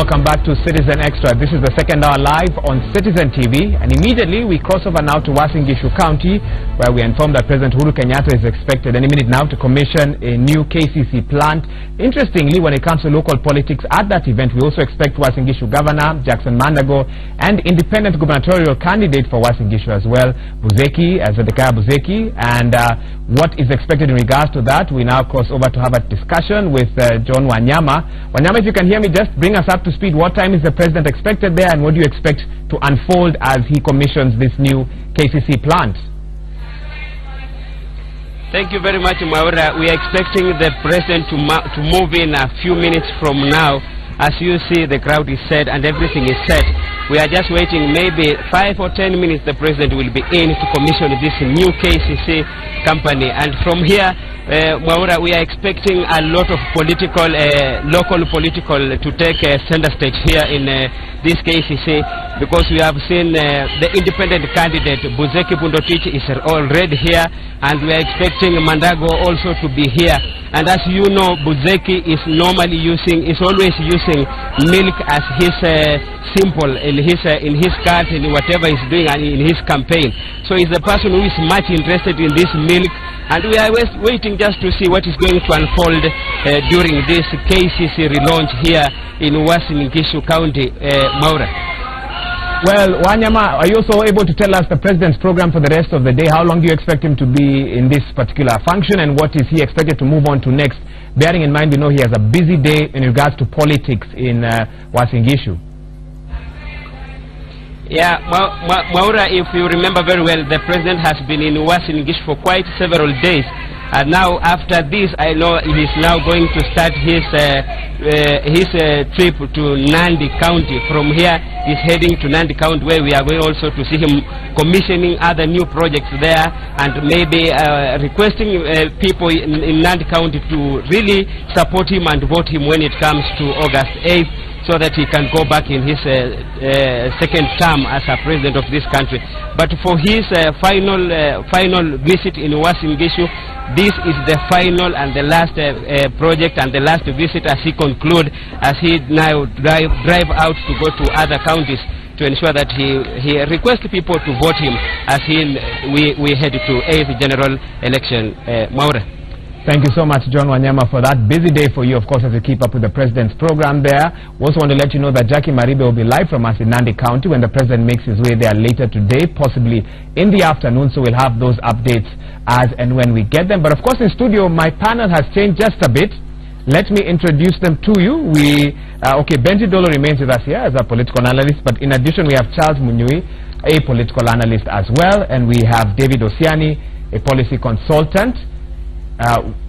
Welcome back to Citizen Extra. This is the second hour live on Citizen TV, and immediately we cross over now to Uasin Gishu County, where we are informed that President Uhuru Kenyatta is expected any minute now to commission a new KCC plant. Interestingly, when it comes to local politics, at that event we also expect Uasin Gishu Governor Jackson Mandago and independent gubernatorial candidate for Uasin Gishu as well, Buzeki, Zedekiah Buzeki. And what is expected in regards to that, we now cross over to have a discussion with John Wanyama. Wanyama, if you can hear me, just bring us up to speed. What time is the president expected there, and what do you expect to unfold as he commissions this new KCC plant? Thank you very much, Maura. We are expecting the president to move in a few minutes from now. As you see, the crowd is set and everything is set. We are just waiting maybe 5 or 10 minutes. The president will be in to commission this new KCC company. And from here, Maura, we are expecting a lot of political, local political to take center stage here in this KCC, because we have seen the independent candidate Buzeki Bundotich is already here, and we are expecting Mandago also to be here. And as you know, Buzeki is always using milk as his symbol in his card, in whatever he's doing and in his campaign. So he's the person who is much interested in this milk, and we are waiting just to see what is going to unfold during this KCC relaunch here in Uasin Gishu County, Maura. Well, Wanyama, are you also able to tell us the president's program for the rest of the day? How long do you expect him to be in this particular function, and what is he expected to move on to next? Bearing in mind, we know he has a busy day in regards to politics in Uasin Gishu. Yeah, Maura, if you remember very well, the president has been in Uasin Gishu for quite several days. And now, after this, I know he's now going to start his trip to Nandi County. From here, he's heading to Nandi County, where we are going also to see him commissioning other new projects there, and maybe requesting people in Nandi County to really support him and vote him when it comes to August 8th, so that he can go back in his second term as a president of this country. But for his final visit in Uasin Gishu, this is the final and the last project and the last visit as he conclude, as he now drive out to go to other counties to ensure that he requests people to vote him as we head to 8th general election, Maura. Thank you so much, John Wanyama, for that busy day for you, of course, as you keep up with the president's program there. We also want to let you know that Jackie Maribe will be live from us in Nandi County when the president makes his way there later today, possibly in the afternoon, so we'll have those updates as and when we get them. But of course, in studio, my panel has changed just a bit. Let me introduce them to you. Okay, Benji Dolo remains with us here as a political analyst, but in addition, we have Charles Munyui, a political analyst as well, and we have David Osiani, a policy consultant.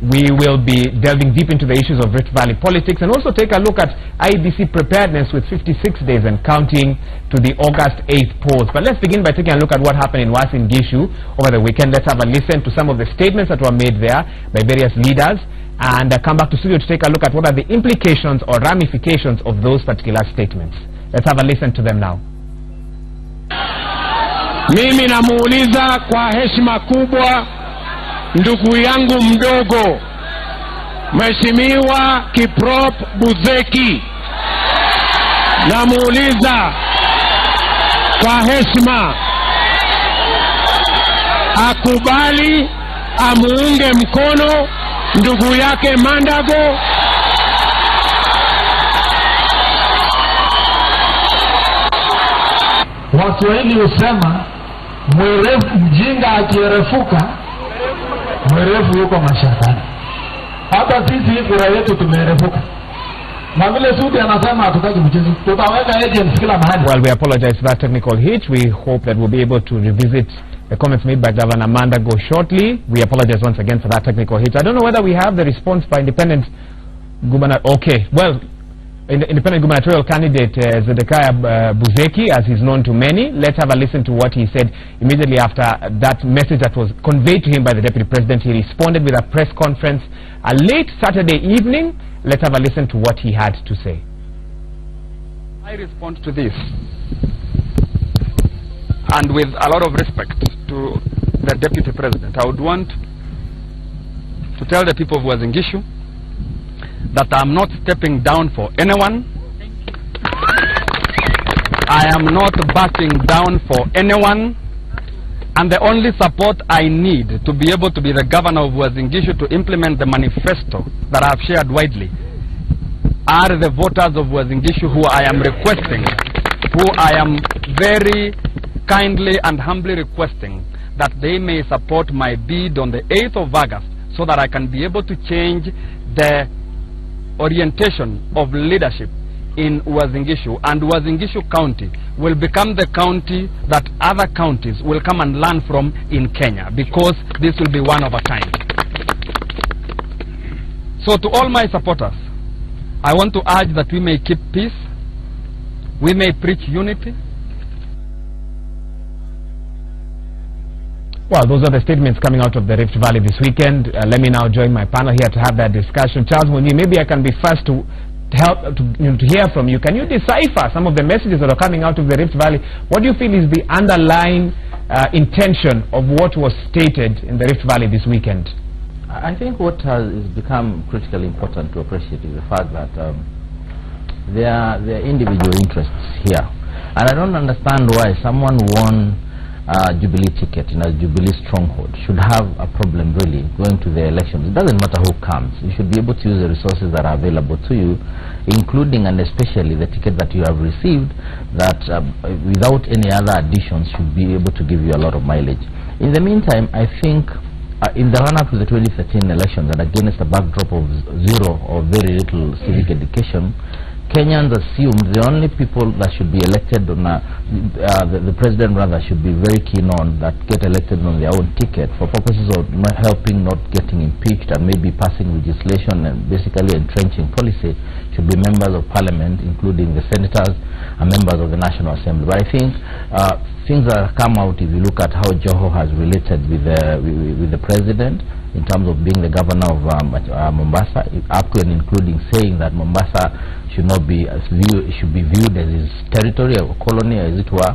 We will be delving deep into the issues of Rift Valley politics, and also take a look at IEBC preparedness with 56 days and counting to the August 8th polls. But let's begin by taking a look at what happened in Uasin Gishu over the weekend. Let's have a listen to some of the statements that were made there by various leaders, and come back to studio to take a look at what are the implications or ramifications of those particular statements. Let's have a listen to them now. Mimi namuuliza kwa heshima kubwa ndugu yangu mdogo Mheshimiwa Kiprop Buzeki, namuuliza kwa heshima akubali amuunge mkono ndugu yake Mandago. Waswahili husema mjinga akierefuka mwerefu yuko mashakani. Hata sisi kura yetu tumerefuka. Na vile Sudi anasema hatutaki mchezo. Tutaweka agents kila mahali. Well, we apologize for that technical hitch. We hope that we'll be able to revisit the comments made by Governor Mandago shortly. We apologize once again for that technical hitch. I don't know whether we have the response by independent governor. Okay, well, independent gubernatorial candidate Zedekiah Buzeki, as he's known to many. Let's have a listen to what he said immediately after that message that was conveyed to him by the Deputy President. He responded with a press conference late Saturday evening. Let's have a listen to what he had to say. I respond to this, and with a lot of respect to the Deputy President, I would want to tell the people of Uasin Gishu that I'm not stepping down for anyone. I am not backing down for anyone, and the only support I need to be able to be the governor of Uasin Gishu to implement the manifesto that I have shared widely are the voters of Uasin Gishu who I am requesting, who I am very kindly and humbly requesting that they may support my bid on the 8th of August so that I can be able to change the orientation of leadership in Uasin Gishu, and Uasin Gishu County will become the county that other counties will come and learn from in Kenya, because this will be one of a kind. So to all my supporters, I want to urge that we may keep peace, we may preach unity. Well, those are the statements coming out of the Rift Valley this weekend. Let me now join my panel here to have that discussion. Charles Munyi, maybe I can be first to help to hear from you. Can you decipher some of the messages that are coming out of the Rift Valley? What do you feel is the underlying intention of what was stated in the Rift Valley this weekend? I think what has become critically important to appreciate is the fact that there are individual interests here, and I don't understand why someone won Jubilee ticket in a Jubilee stronghold should have a problem really going to the elections. It doesn't matter who comes. You should be able to use the resources that are available to you, including and especially the ticket that you have received, that without any other additions should be able to give you a lot of mileage. In the meantime, I think in the run-up to the 2013 elections, and against a backdrop of zero or very little civic education, Kenyans assumed the only people that should be elected on the president rather should be very keen on that get elected on their own ticket for purposes of not helping, not getting impeached, and maybe passing legislation and basically entrenching policy should be members of parliament, including the senators and members of the National Assembly. But I think things that have come out, if you look at how Joho has related with the president in terms of being the governor of Mombasa, up to and including saying that Mombasa should not be should be viewed as his territory or colony, as it were,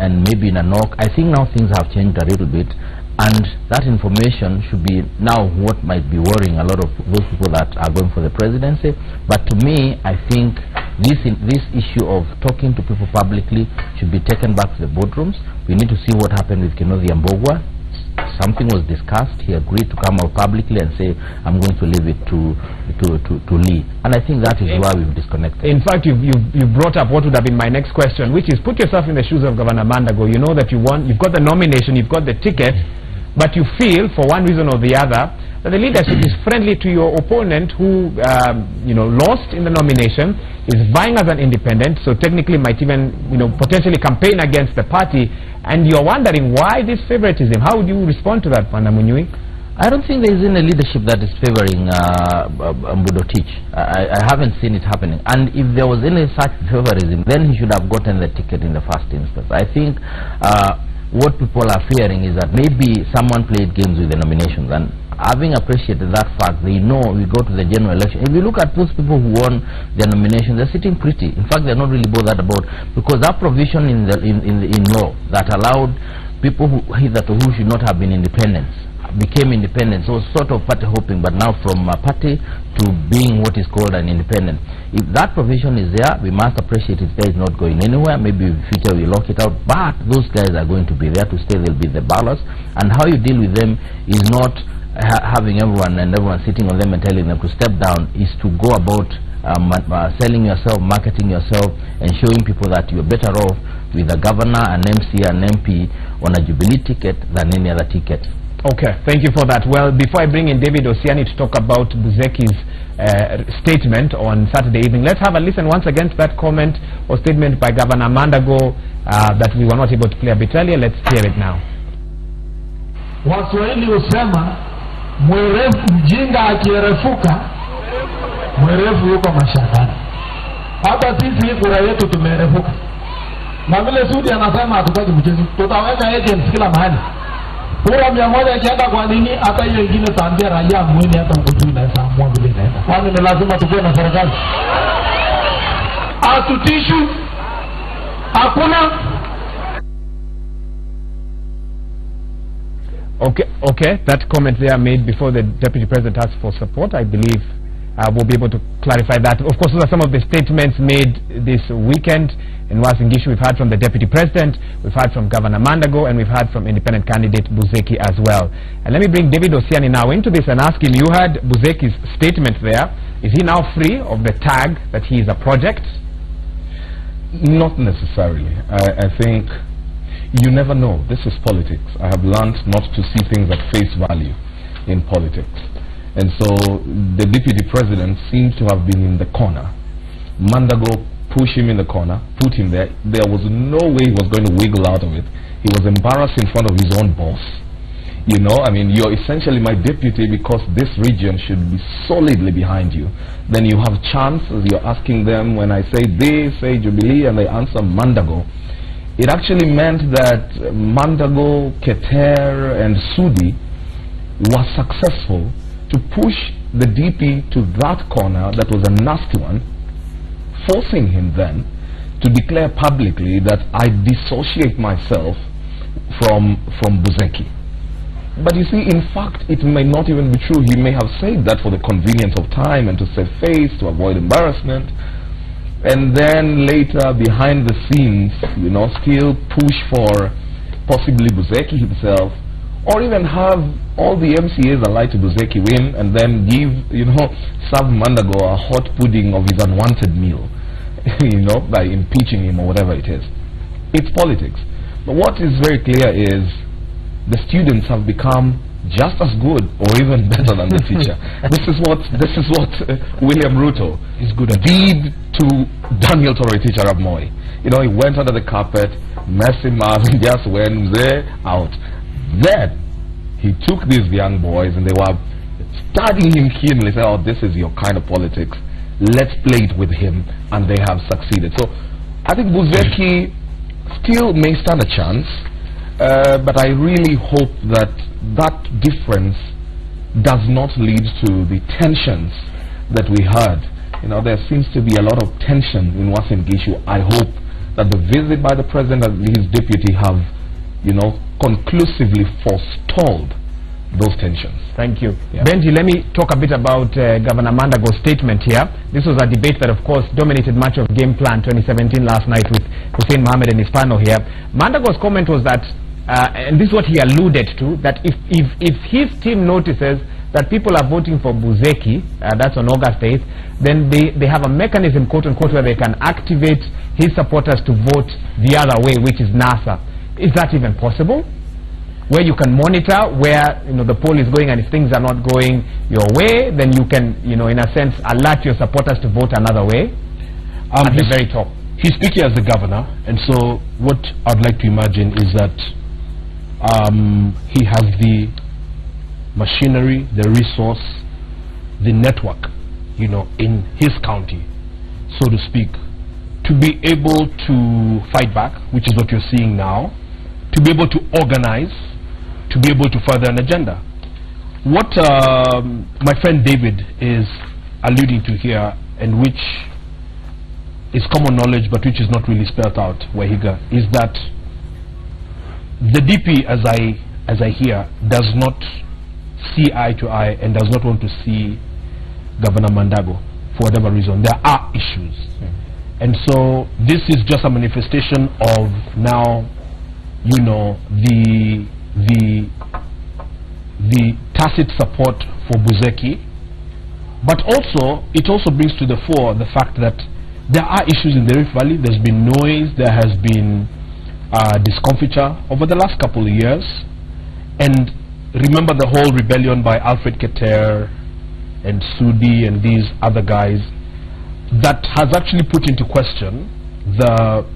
and maybe in a knock. I think now things have changed a little bit, and that information should be now what might be worrying a lot of those people that are going for the presidency. But to me, I think this issue of talking to people publicly should be taken back to the boardrooms. We need to see what happened with Kenneth Ambogwa. Something was discussed. He agreed to come out publicly and say, I'm going to leave it to Lee. And I think that is why we've disconnected. In fact, you brought up what would have been my next question, which is put yourself in the shoes of Governor Mandago. You know that you've got the nomination, you've got the ticket, but you feel, for one reason or the other, that the leadership is friendly to your opponent who lost in the nomination, is vying as an independent, so technically might even potentially campaign against the party, and you're wondering why this favoritism. How would you respond to that, Panda Munyui? I don't think there is any leadership that is favoring Mbudo Tich. I haven't seen it happening. And if there was any such favorism, then he should have gotten the ticket in the first instance. I think what people are fearing is that maybe someone played games with the nominations, and having appreciated that fact, they know we go to the general election. If you look at those people who won their nominations, they're sitting pretty. In fact, they're not really bothered about, because that provision in law that allowed people who hitherto who should not have been independents became independent, so sort of party hopping, but now from a party to being what is called an independent. If that provision is there, we must appreciate it. There is not going anywhere. Maybe in the future we lock it out, but those guys are going to be there to stay. They'll be the ballots, and how you deal with them is not having everyone sitting on them and telling them to step down. Is to go about selling yourself, marketing yourself, and showing people that you're better off with a governor, an MC, an MP on a Jubilee ticket than any other ticket. Okay, thank you for that. Well, before I bring in David Osiani to talk about Buzeki's statement on Saturday evening, let's have a listen once again to that comment or statement by Governor Mandago that we were not able to play a bit earlier. Let's hear it now. Waswahili husema mjinga akierefuka mwerevu yuko mashakani. Hata sisi kura yetu tumerefuka, na vile Sudi anasema hatutaki mchezo, tutaweka agents kila mahali. Kura 100 ikienda kwa nini, hata hiyo ingine taambia raia mwende hata mkujui na saamua vile inaenda. Kwani ni lazima tukue na serikali? Atutishu hakuna. Okay, that comment there made before the Deputy President asked for support. I believe we'll be able to clarify that. Of course, those are some of the statements made this weekend in Uasin Gishu. We've heard from the Deputy President, we've heard from Governor Mandago, and we've heard from independent candidate Buzeki as well. And let me bring David Osiani now into this and ask him, you heard Buzeki's statement there. Is he now free of the tag that he is a project? Not necessarily. I think you never know. This is politics. I have learned not to see things at face value in politics. And so the Deputy President seems to have been in the corner. Mandago pushed him in the corner, put him there. There was no way he was going to wiggle out of it. He was embarrassed in front of his own boss. You know, I mean, you're essentially my deputy because this region should be solidly behind you. Then you have chances, you're asking them, when I say they say Jubilee and they answer Mandago. It actually meant that Mandago, Keter and Sudi were successful to push the DP to that corner that was a nasty one, forcing him then to declare publicly that I dissociate myself from Buzeki. But you see, in fact, it may not even be true. He may have said that for the convenience of time and to save face, to avoid embarrassment. And then later, behind the scenes, you know, still push for possibly Buzeki himself, or even have all the MCAs allied to Buzeki win, and then give, you know, serve Mandago a hot pudding of his unwanted meal, you know, by impeaching him or whatever it is. It's politics. But what is very clear is the students have become just as good or even better than the teacher. This is what William Ruto is good at. Did to Daniel Toroitich Arap Moi. You know, he went under the carpet, messed him up, and just went there, out. Then he took these young boys and they were studying him keenly, said, oh, this is your kind of politics, let's play it with him, and they have succeeded. So I think Buzeki still may stand a chance. But I really hope that that difference does not lead to the tensions that we heard. You know, there seems to be a lot of tension in Uasin Gishu. I hope that the visit by the President and his deputy have, you know, conclusively forestalled those tensions. Thank you. Yeah. Benji, let me talk a bit about Governor Mandago's statement here. This was a debate that, of course, dominated much of Game Plan 2017 last night with Hussein Mohammed and his panel here. Mandago's comment was that, and this is what he alluded to, that if his team notices that people are voting for Buzeki, that's on August 8th, then they have a mechanism, quote unquote, where they can activate his supporters to vote the other way, which is NASA. Is that even possible? Where you can monitor where, you know, the poll is going, and if things are not going your way, then you can, you know, in a sense, alert your supporters to vote another way at the very top. He's speaking as the governor, and so what I'd like to imagine is that he has the machinery, the resource, the network, you know, in his county, so to speak, to be able to fight back, which is what you're seeing now, to be able to organize, to be able to further an agenda. What my friend David is alluding to here, and which is common knowledge but which is not really spelled out, Wahiga, is that the DP, as I hear, does not see eye to eye and does not want to see Governor Mandago for whatever reason. There are issues. And so this is just a manifestation of now, you know, the tacit support for Buzeki, but also it also brings to the fore the fact that there are issues in the Rift Valley. There's been noise, there has been discomfiture over the last couple of years, and remember the whole rebellion by Alfred Keter and Sudi and these other guys that has actually put into question the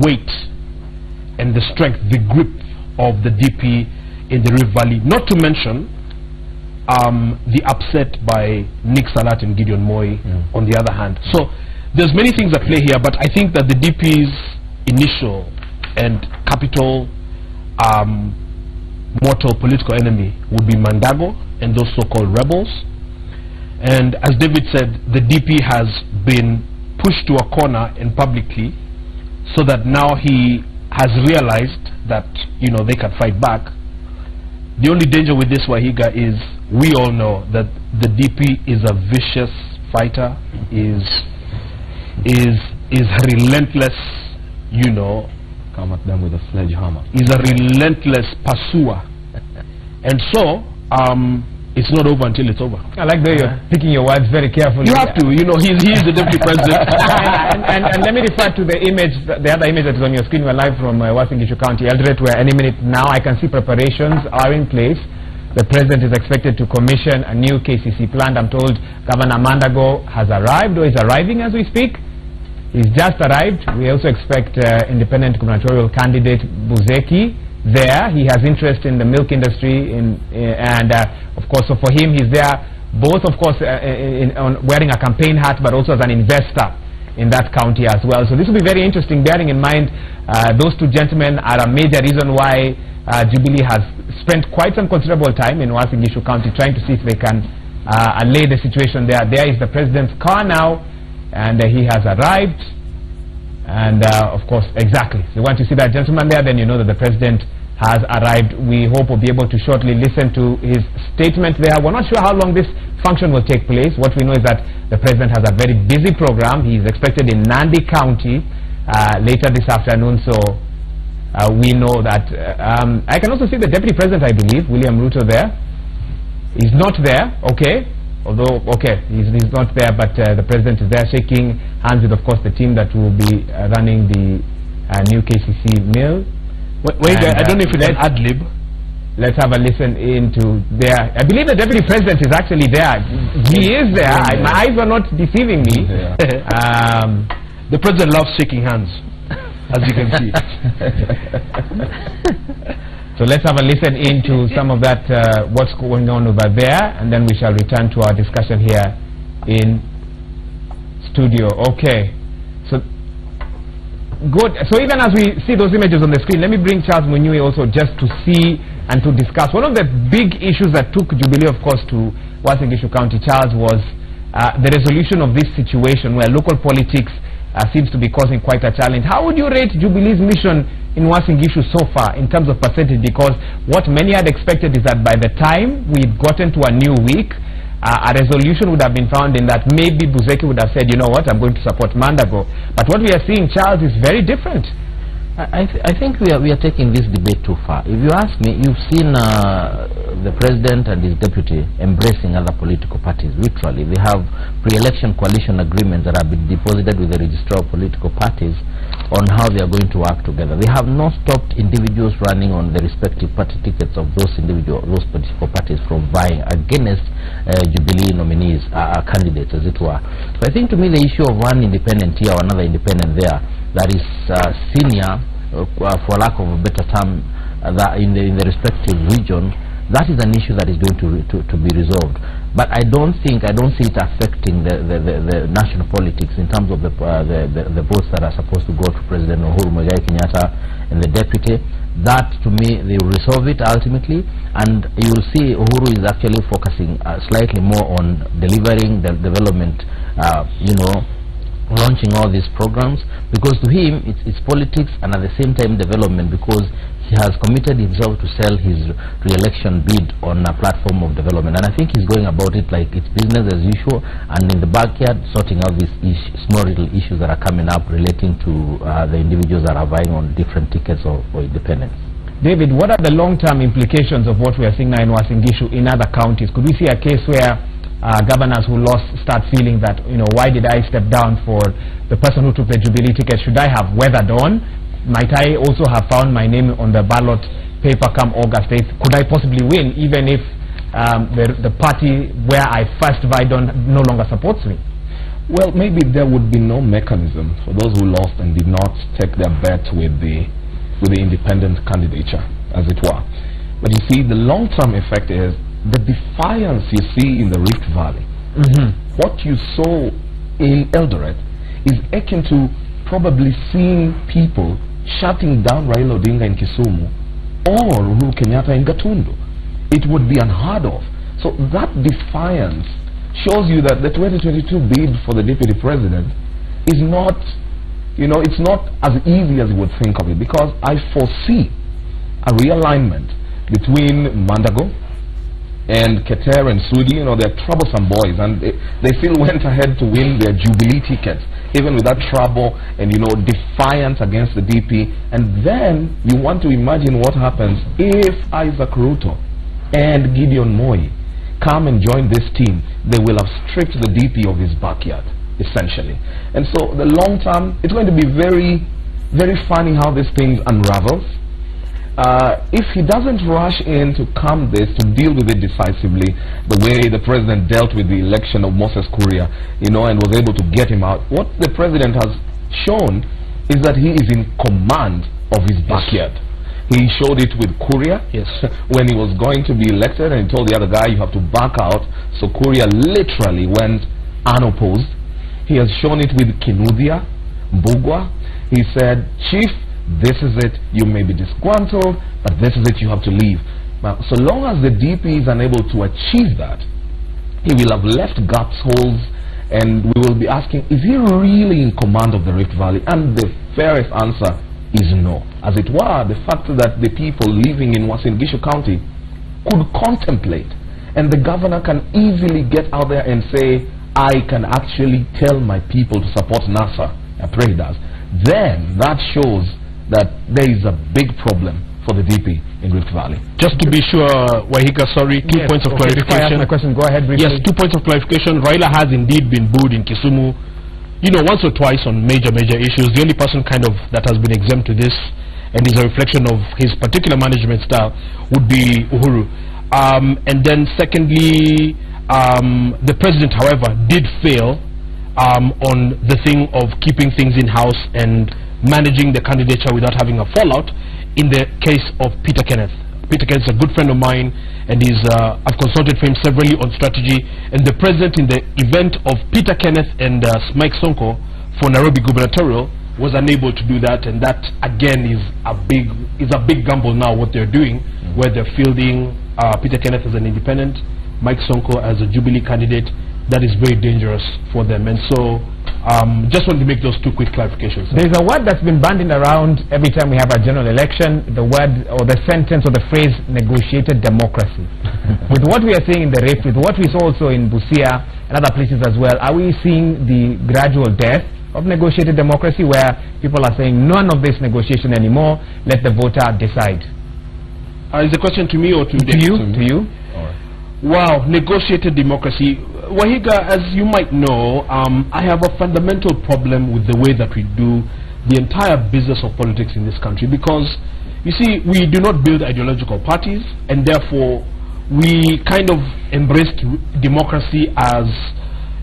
weight and the strength, the grip of the DP in the Rift Valley, not to mention the upset by Nick Salat and Gideon Moi on the other hand. So there's many things at play here, but I think that the DP's initial and capital mortal political enemy would be Mandago and those so-called rebels. And as David said, the DP has been pushed to a corner and publicly, so that now he has realized that, you know, they can fight back. The only danger with this Wahiga is we all know that the DP is a vicious fighter, is relentless, you know. Come at them with a sledgehammer. Is a relentless pursuer, and so it's not over until it's over. I like the way you're picking your words very carefully. You have to, you know. He's the deputy president. and let me refer to the image, the other image that is on your screen. We're live from Uasin Gishu County, Eldoret, where any minute now I can see preparations are in place. The president is expected to commission a new KCC plant. I'm told Governor Mandago has arrived or is arriving as we speak. He's just arrived. We also expect independent gubernatorial candidate Buzeki there. He has interest in the milk industry, of course, so for him, he's there both, of course, on wearing a campaign hat, but also as an investor in that county as well. So this will be very interesting, bearing in mind those two gentlemen are a major reason why Jubilee has spent quite some considerable time in Uasin Gishu County trying to see if they can allay the situation there. There is the president's car now, and he has arrived, and of course, exactly. So once you see that gentleman there, then you know that the president has arrived. We hope we'll be able to shortly listen to his statement there. We're not sure how long this function will take place. What we know is that the president has a very busy program. He's expected in Nandi County later this afternoon, so we know that. I can also see the deputy president, I believe, William Ruto there. He's not there, okay. Although, okay, he's not there, but the president is there shaking hands with, of course, the team that will be running the new KCC mill. Wait, I don't know if it's an ad-lib. Let's have a listen into there. I believe the deputy president is actually there. He is there. My eyes are not deceiving me. The president loves shaking hands, as you can see. So let's have a listen into some of that, what's going on over there, and then we shall return to our discussion here in studio. Okay. So, good. So even as we see those images on the screen, let me bring Charles Munyui also just to see and to discuss. One of the big issues that took Jubilee, of course, to Uasin Gishu County, Charles, was the resolution of this situation where local politics seems to be causing quite a challenge. How would you rate Jubilee's mission in Uasin Gishu so far in terms of percentage? Because what many had expected is that by the time we'd gotten to a new week, a resolution would have been found in that maybe Buzeki would have said, you know what, I'm going to support Mandago. But what we are seeing, Charles, is very different. I think we are taking this debate too far. If you ask me, you've seen the president and his deputy embracing other political parties, literally. They have pre-election coalition agreements that have been deposited with the registrar of political parties on how they are going to work together. They have not stopped individuals running on the respective party tickets of those political parties from vying against Jubilee nominees, candidates, as it were. So I think, to me, the issue of one independent here or another independent there, that is senior, for lack of a better term, that in the respective region, that is an issue that is going to be resolved. But I don't see it affecting the national politics in terms of the votes that are supposed to go to President Uhuru Muigai Kenyatta and the deputy. That, to me, they will resolve it ultimately, and you will see Uhuru is actually focusing slightly more on delivering the development, launching all these programs, because to him it's politics and at the same time development, because he has committed himself to sell his re-election bid on a platform of development, and I think he's going about it like it's business as usual, and in the backyard sorting out these small little issues that are coming up relating to the individuals that are vying on different tickets for independence. David, what are the long-term implications of what we are seeing now in Uasin Gishu in other counties? Could we see a case where governors who lost start feeling that, why did I step down for the person who took the Jubilee ticket? Should I have weathered on? Might I also have found my name on the ballot paper come August 8th? Could I possibly win even if the party where I first vied on no longer supports me? Well, maybe there would be no mechanism for those who lost and did not take their bet with the independent candidature, as it were. But you see, the long-term effect is the defiance you see in the Rift Valley. What you saw in Eldoret is akin to probably seeing people shutting down Raila Odinga in Kisumu or Uhuru Kenyatta in Gatundu. It would be unheard of. So that defiance shows you that the 2022 bid for the deputy president is not, it's not as easy as you would think of it, because I foresee a realignment between Mandago and Keter and Sudi. You know, they're troublesome boys, and they still went ahead to win their Jubilee tickets, even with that trouble and, you know, defiance against the DP. And then you want to imagine what happens if Isaac Ruto and Gideon Moi come and join this team. They will have stripped the DP of his backyard, essentially. And so the long term, it's going to be very, very funny how this thing unravels. If he doesn't rush in to calm this, to deal with it decisively, the way the president dealt with the election of Moses Kuria, you know, and was able to get him out, what the president has shown is that he is in command of his backyard. He showed it with Kuria when he was going to be elected, and he told the other guy, you have to back out. So Kuria literally went unopposed. He has shown it with Kinuthia, Mbugua. He said, Chief, this is it, you may be disgruntled, but this is it, you have to leave. Now, so long as the DP is unable to achieve that, he will have left gaps, holes, and we will be asking, is he really in command of the Rift Valley? And the fairest answer is no. As it were, the fact that the people living in Uasin Gishu County could contemplate, and the governor can easily get out there and say, I can actually tell my people to support NASA. I pray he does. Then that shows that there is a big problem for the DP in Rift Valley. Just to be sure, Wahiga, sorry, two points of clarification. Before I ask my question, go ahead briefly. Yes, 2 points of clarification. Raila has indeed been booed in Kisumu, you know, once or twice on major issues. The only person kind of that has been exempt to this and is a reflection of his particular management style would be Uhuru. And then secondly, the president, however, did fail on the thing of keeping things in-house and managing the candidature without having a fallout in the case of Peter Kenneth. Peter Kenneth is a good friend of mine, and I've consulted for him severally on strategy, and the president in the event of Peter Kenneth and Mike Sonko for Nairobi gubernatorial was unable to do that, and that again is a big gamble now what they're doing, where they're fielding Peter Kenneth as an independent, Mike Sonko as a Jubilee candidate. That is very dangerous for them, and so just want to make those 2 quick clarifications. There's a word that's been bandied around every time we have a general election, the word or the sentence or the phrase negotiated democracy. With what we are seeing in the Rift, with what we saw also in Busia and other places as well, are we seeing the gradual death of negotiated democracy, where people are saying none of this negotiation anymore, let the voter decide? Is the question to me or to you? To you. Wow, negotiated democracy. Wahiga, as you might know, I have a fundamental problem with the way that we do the entire business of politics in this country, because, you see, we do not build ideological parties, and therefore we kind of embraced democracy as,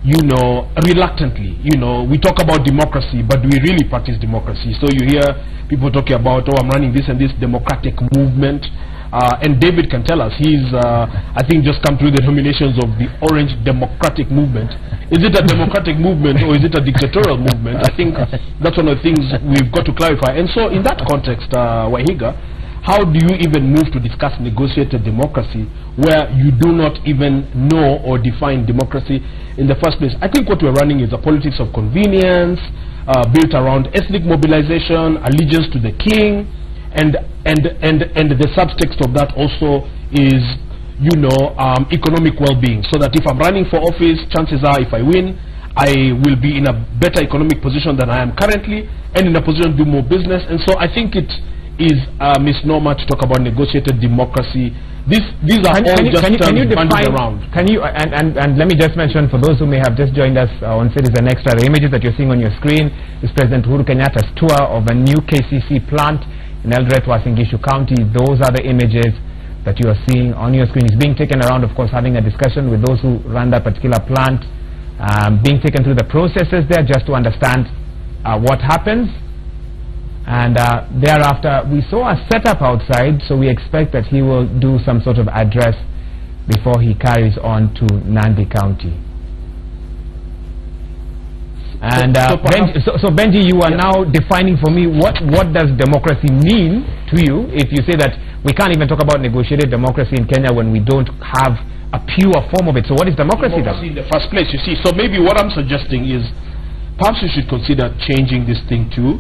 you know, reluctantly. You know, we talk about democracy, but do we really practice democracy? So you hear people talking about, oh, I'm running this and this democratic movement. And David can tell us, he's, I think, just come through the nominations of the Orange Democratic Movement. Is it a democratic movement or is it a dictatorial movement? I think that's one of the things we've got to clarify. And so in that context, Wahiga, how do you even move to discuss negotiated democracy where you do not even know or define democracy in the first place? I think what we're running is a politics of convenience, built around ethnic mobilization, allegiance to the king, and the subtext of that also is, you know, economic well-being, so that if I'm running for office, chances are if I win, I will be in a better economic position than I am currently, and in a position to do more business. And so I think it is a misnomer to talk about negotiated democracy. These are all just bandied around. Can you, and let me just mention, for those who may have just joined us on Citizen Extra, the images that you're seeing on your screen is President Uhuru Kenyatta's tour of a new KCC plant in Eldoret, Uasin Gishu County. Those are the images that you are seeing on your screen. It's being taken around, of course, having a discussion with those who run that particular plant, being taken through the processes there just to understand what happens. And thereafter, we saw a setup outside, so we expect that he will do some sort of address before he carries on to Nandi County. And Benji, you are now defining for me what does democracy mean to you, if you say that we can't even talk about negotiated democracy in Kenya when we don't have a pure form of it. So what is democracy then? In the first place, you see. So maybe what I'm suggesting is perhaps we should consider changing this thing to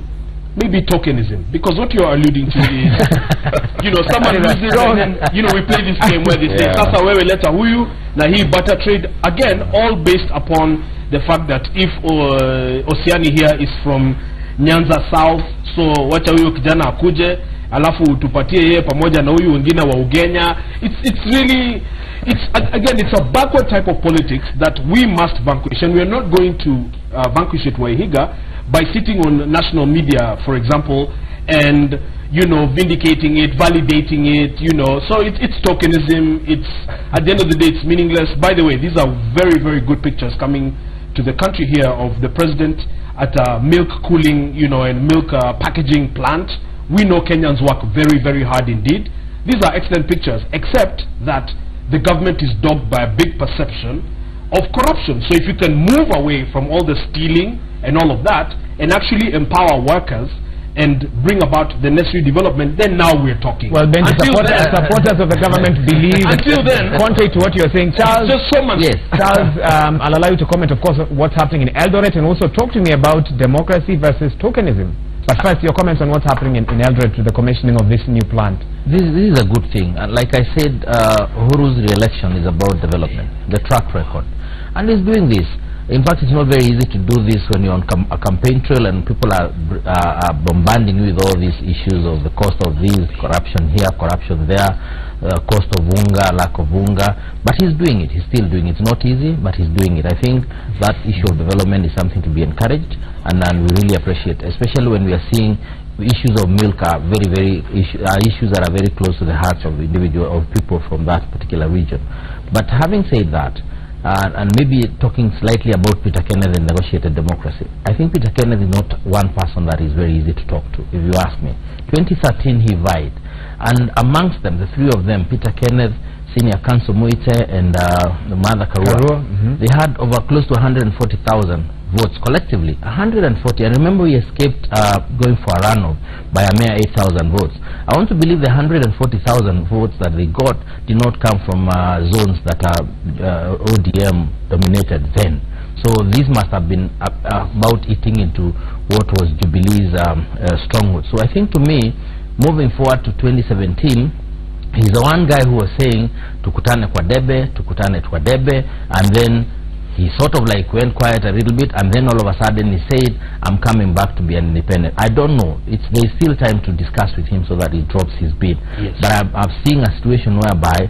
maybe tokenism, because what you're alluding to is, someone loses and then, we play this game where they say, Sasa wewe leta huyu, na hii butter trade, again, all based upon the fact that if Osiani here is from Nyanza South, so wacha huyu kijana akuje, alafu tupatie yeye pamoja na huyu wengine wa Ugenya. It's really, it's a backward type of politics that we must vanquish, and we are not going to vanquish it, Waihiga, by sitting on national media, for example, and vindicating it, validating it, so it's tokenism. It's, at the end of the day, it's meaningless. By the way, these are very, very good pictures coming to the country here of the president at a milk cooling, and milk packaging plant. We know Kenyans work very, very hard indeed. These are excellent pictures, except that the government is dogged by a big perception of corruption. So if you can move away from all the stealing and all of that, and actually empower workers and bring about the necessary development, then now we're talking. Well, then supporters of the government believe, until then, contrary to what you're saying, Charles. Just so much. Yes, Charles, I'll allow you to comment, of course, what's happening in Eldoret, and also talk to me about democracy versus tokenism. But first, your comments on what's happening in Eldoret to the commissioning of this new plant. This is a good thing. Like I said, Uhuru's re-election is about development, the track record. And he's doing this. In fact, it's not very easy to do this when you're on a campaign trail and people are bombarding you with all these issues of the cost of this, corruption here, corruption there, cost of unga, lack of unga. But he's doing it. He's still doing it. It's not easy, but he's doing it. I think that issue of development is something to be encouraged, and we really appreciate, especially when we are seeing issues of milk are issues that are very close to the hearts of people from that particular region. But having said that, and maybe talking slightly about Peter Kenneth and negotiated democracy, I think Peter Kenneth is not one person that is very easy to talk to, if you ask me. 2013 he vied, and amongst them, the three of them, Peter Kenneth, Senior Counsel Muite, and Martha Karua, they had over close to 140,000 votes collectively. 140. And remember, we escaped going for a runoff by a mere 8,000 votes. I want to believe the 140,000 votes that they got did not come from zones that are ODM dominated then. So these must have been about eating into what was Jubilee's stronghold. So I think, to me, moving forward to 2017, he's the one guy who was saying tukutane kwa debe, and then he sort of like went quiet a little bit, and then all of a sudden he said, I'm coming back to be an independent. I don't know. There's still time to discuss with him so that he drops his bid. Yes. But I've seen a situation whereby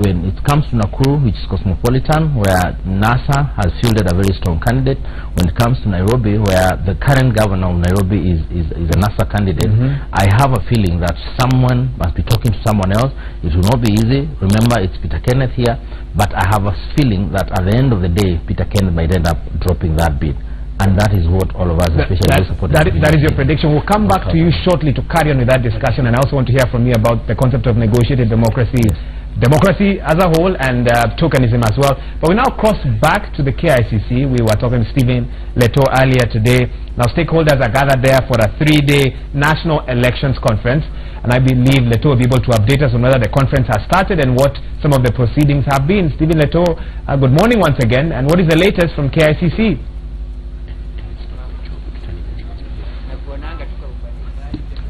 when it comes to Nakuru, which is cosmopolitan, where NASA has fielded a very strong candidate. When it comes to Nairobi, where the current governor of Nairobi is a NASA candidate, I have a feeling that someone must be talking to someone else. It will not be easy. Remember, it's Peter Kenneth here, but I have a feeling that at the end of the day, Peter Kenneth might end up dropping that bid. And that is what all of us, especially supporters, that is your prediction. We'll come back to you shortly to carry on with that discussion, and I also want to hear from you about the concept of negotiated democracy, democracy as a whole, and tokenism as well. But we now cross back to the KICC. We were talking to Stephen Leto earlier today. Now stakeholders are gathered there for a 3-day national elections conference, and I believe Leto will be able to update us on whether the conference has started and what some of the proceedings have been. Stephen Leto, good morning once again, and what is the latest from KICC?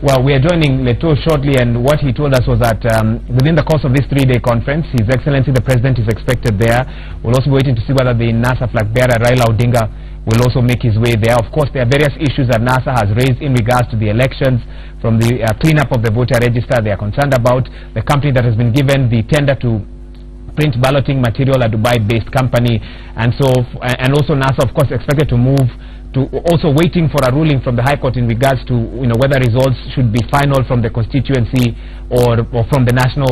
Well, we are joining Leto shortly, and what he told us was that within the course of this 3-day conference, His Excellency the President is expected there. We'll also be waiting to see whether the NASA flag bearer, Raila Odinga, will also make his way there. Of course, there are various issues that NASA has raised in regards to the elections, from the cleanup of the voter register they are concerned about, the company that has been given the tender to print balloting material, a Dubai-based company, and also NASA, of course, expected to move to also waiting for a ruling from the High Court in regards to whether results should be final from the constituency or from the National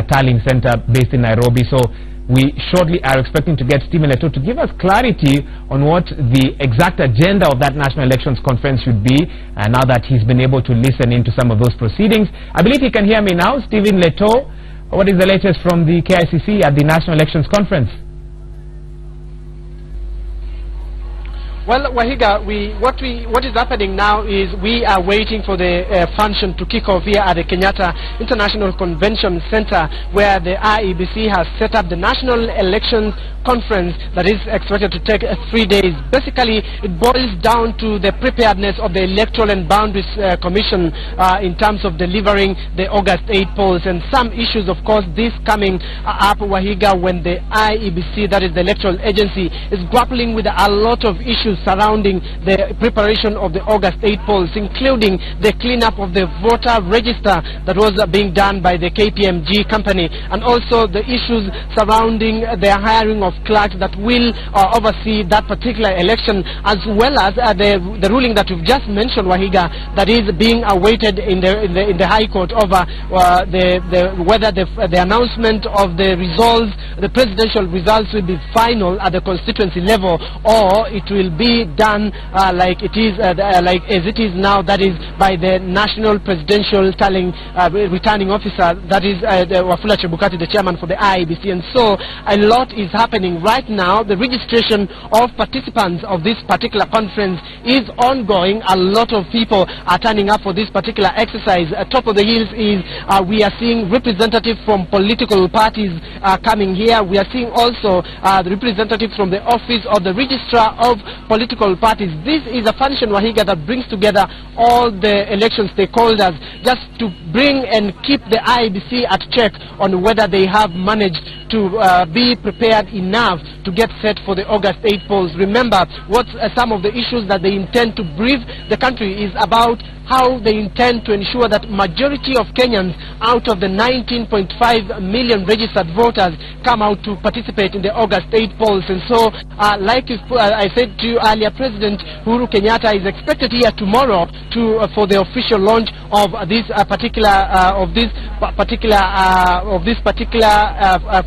Tallying Center based in Nairobi. So we shortly are expecting to get Stephen Leto to give us clarity on what the exact agenda of that National Elections Conference should be, and now that he's been able to listen into some of those proceedings. I believe he can hear me now. Stephen Leto, what is the latest from the KICC at the National Elections Conference? Well, Wahiga, what is happening now is we are waiting for the function to kick off here at the Kenyatta International Convention Center, where the IEBC has set up the National Elections Conference that is expected to take 3 days. Basically, it boils down to the preparedness of the Electoral and Boundaries Commission in terms of delivering the August 8 polls, and some issues, of course, this coming up, Wahiga, when the IEBC, that is the electoral agency, is grappling with a lot of issues surrounding the preparation of the August 8 polls, including the cleanup of the voter register that was being done by the KPMG company, and also the issues surrounding the hiring of clerks that will oversee that particular election, as well as the ruling that you've just mentioned, Wahiga, that is being awaited in the High Court over whether the announcement of the results, the presidential results, will be final at the constituency level, or it will be done like as it is now, that is by the National Presidential Returning Officer, that is Wafula Chebukati, the chairman for the IEBC. And so a lot is happening right now. The registration of participants of this particular conference is ongoing. A lot of people are turning up for this particular exercise. Top of the hills is we are seeing representatives from political parties coming here. We are seeing also the representatives from the office of the registrar of political parties. This is a function, Wahiga, that brings together all the election stakeholders just to bring and keep the IEBC at check on whether they have managed to be prepared enough to get set for the August 8 polls. Remember, what some of the issues that they intend to brief the country is about how they intend to ensure that majority of Kenyans out of the 19.5 million registered voters come out to participate in the August 8 polls. And so, like I said to you earlier, President Uhuru Kenyatta is expected here tomorrow for the official launch of this particular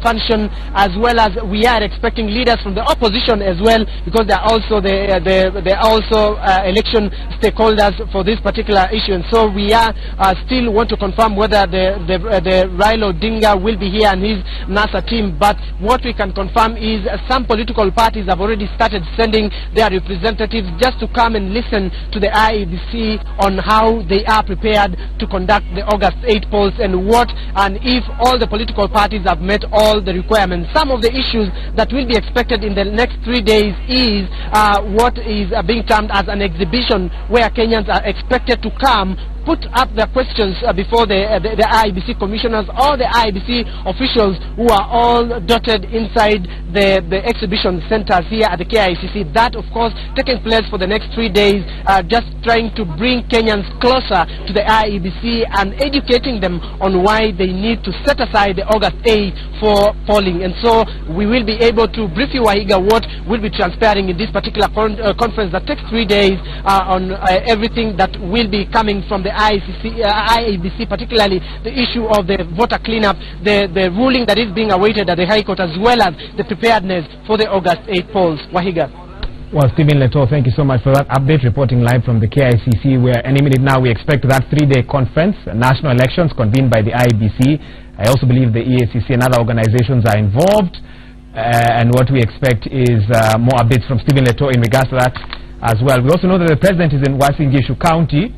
function, as well as we are expecting leaders from the opposition as well, because they are also election stakeholders for this particular issue. And so we are still want to confirm whether the Raila Odinga will be here and his NASA team. But what we can confirm is some political parties have already started sending their representatives just to come and listen to the IEBC on how they are prepared to conduct the August 8 polls, and if all the political parties have met all the requirements. Some of the issues that will be expected in the next 3 days is what is being termed as an exhibition, where Kenyans are expected to come, put up their questions before the IEBC commissioners or the IEBC officials, who are all dotted inside the exhibition centers here at the KICC. That, of course, taking place for the next 3 days, just trying to bring Kenyans closer to the IEBC and educating them on why they need to set aside the August 8 for polling. And so we will be able to brief you, Wahiga, what will be transpiring in this particular conference that takes 3 days on everything that will be coming from the IEBC, particularly the issue of the voter cleanup, the ruling that is being awaited at the High Court, as well as the preparedness for the August 8 polls. Wahiga. Well, Stephen Leto, thank you so much for that update, reporting live from the KICC, where any minute now we expect that 3-day conference, national elections convened by the IEBC. I also believe the EACC and other organizations are involved, and what we expect is more updates from Stephen Leto in regards to that as well. We also know that the president is in Uasin Gishu County,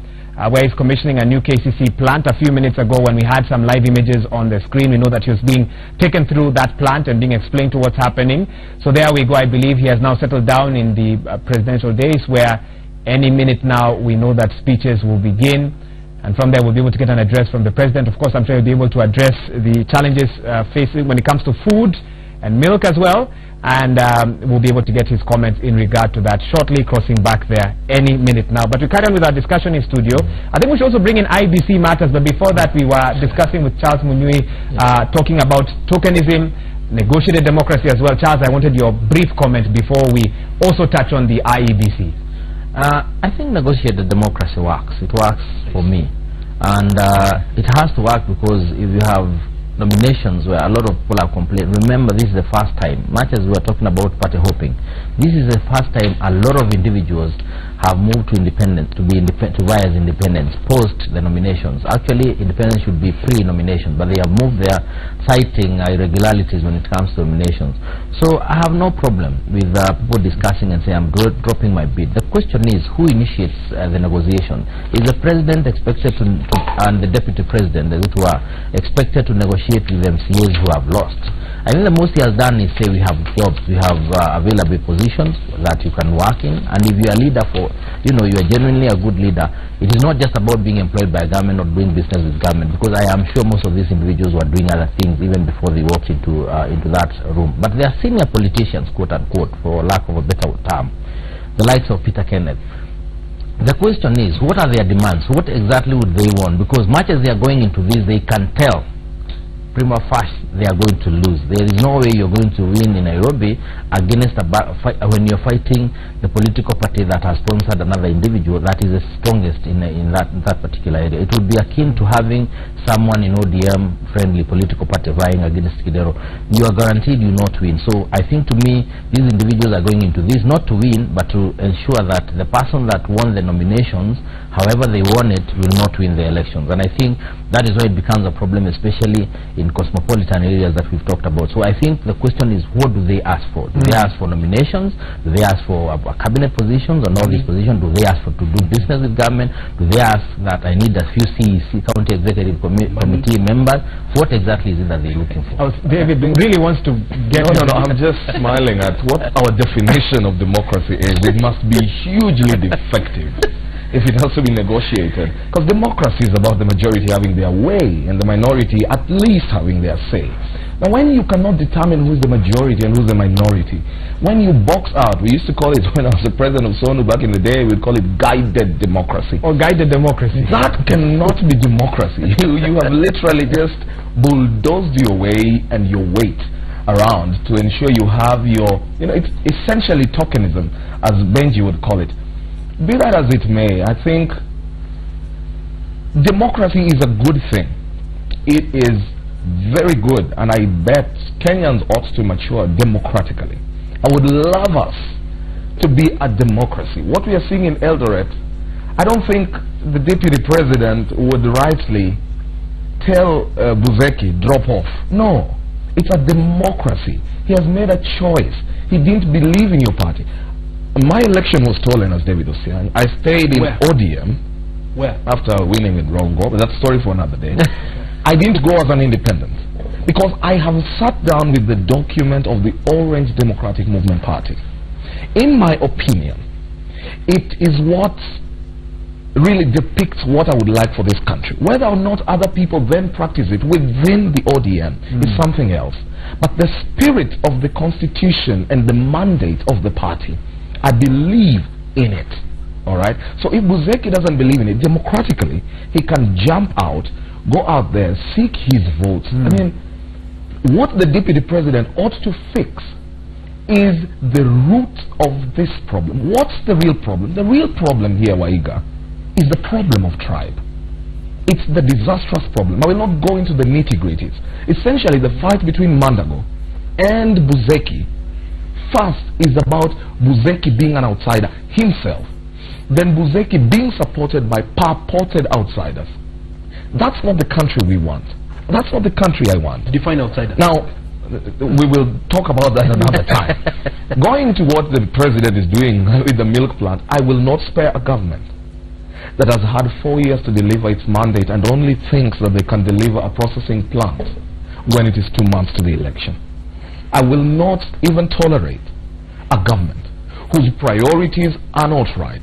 where he's commissioning a new KCC plant. A few minutes ago, when we had some live images on the screen, we know that he was being taken through that plant and being explained to what's happening. So there we go. I believe he has now settled down in the presidential days, where any minute now we know that speeches will begin. And from there, we'll be able to get an address from the president. Of course, I'm sure he'll be able to address the challenges facing when it comes to food and milk as well. And we'll be able to get his comments in regard to that shortly, crossing back there any minute now. But we carry on with our discussion in studio. I think we should also bring in IEBC matters. But before that, we were discussing with Charles Munyui, talking about tokenism, negotiated democracy as well. Charles, I wanted your brief comment before we also touch on the IEBC. I think negotiated democracy works. It works for me. And it has to work, because if you have nominations where a lot of people have complained, remember, this is the first time, much as we were talking about party hopping, this is the first time a lot of individuals have moved to independence, to vie as independents post the nominations. Actually, independents should be pre-nomination, but they have moved there, citing irregularities when it comes to nominations. So I have no problem with people discussing and saying I'm dropping my bid. The question is, who initiates the negotiation? Is the president expected to and the deputy president, who are expected to negotiate with MCAs who have lost? I think the most he has done is say we have jobs, we have available positions that you can work in, and if you are a leader for, you know, you are genuinely a good leader, it is not just about being employed by government or doing business with government, because I am sure most of these individuals were doing other things even before they walked into that room. But they are senior politicians, quote unquote, for lack of a better term, the likes of Peter Kenneth. The question is, what are their demands? What exactly would they want? Because much as they are going into this, they can tell prima facie they are going to lose. There is no way you're going to win in Nairobi against when you're fighting the political party that has sponsored another individual that is the strongest in that particular area. It would be akin to having someone in ODM friendly political party vying against Kidero. You are guaranteed you not win. So I think, to me, these individuals are going into this not to win, but to ensure that the person that won the nominations, however they won it, will not win the elections. And I think that is why it becomes a problem, especially in cosmopolitan areas that we've talked about. So I think the question is, what do they ask for? Do they ask for nominations? Do they ask for cabinet positions on all these positions? Do they ask for to do business with government? Do they ask that I need a few CEC, county executive committee members? What exactly is it that they're looking for? David really wants to get... No, I'm just smiling at what our definition of democracy is. It must be hugely defective if it has to be negotiated, because democracy is about the majority having their way and the minority at least having their say. Now, when you cannot determine who's the majority and who's the minority, when you box out, we used to call it, when I was the president of SONU back in the day, we'd call it guided democracy. Or guided democracy. That cannot be democracy. You have literally just bulldozed your way and your weight around to ensure you have your, it's essentially tokenism, as Benji would call it. Be that as it may, I think democracy is a good thing. It is very good, and I bet Kenyans ought to mature democratically. I would love us to be a democracy. What we are seeing in Eldoret, I don't think the deputy president would rightly tell Buzeki, drop off. No, it's a democracy. He has made a choice. He didn't believe in your party. My election was stolen, as David was saying. I stayed in ODM after winning in Rongo, but that's a story for another day. I didn't go as an independent because I have sat down with the document of the Orange Democratic Movement Party. In my opinion, it is what really depicts what I would like for this country. Whether or not other people then practice it within the ODM is something else. But the spirit of the constitution and the mandate of the party, I believe in it. Alright? So if Buzeki doesn't believe in it, democratically, he can jump out, go out there, seek his votes. I mean, what the deputy president ought to fix is the root of this problem. What's the real problem? The real problem here, Waiga, is the problem of tribe. It's the disastrous problem. I will not go into the nitty-gritties. Essentially, the fight between Mandago and Buzeki first is about Buzeki being an outsider himself, then Buzeki being supported by purported outsiders. That's not the country we want. That's not the country I want. Define outsider. Now, we will talk about that another time. Going to what the president is doing with the milk plant, I will not spare a government that has had 4 years to deliver its mandate and only thinks that they can deliver a processing plant when it is 2 months to the election. I will not even tolerate a government whose priorities are not right,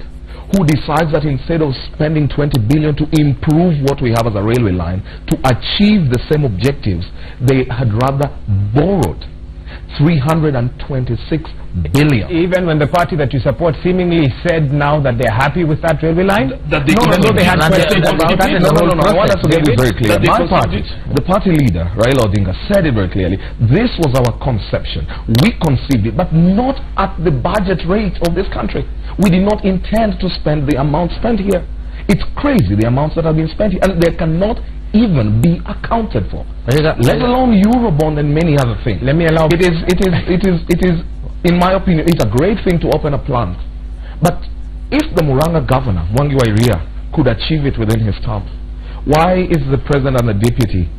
who decides that instead of spending 20 billion to improve what we have as a railway line to achieve the same objectives, they had rather borrowed 326 billion. Even when the party that you support seemingly said now that they're happy with that railway line? That they they had questions about that. No, I want us to get this very clear. My party, the party leader, Raila Odinga, said it very clearly. This was our conception. We conceived it, but not at the budget rate of this country. We did not intend to spend the amount spent here. It's crazy, the amounts that have been spent here, and they cannot even be accounted for, let alone Eurobond and many other things. Let me allow. It is, in my opinion, it's a great thing to open a plant, but if the Murang'a governor, Mwangi wa Iria, could achieve it within his term, why is the president and the deputy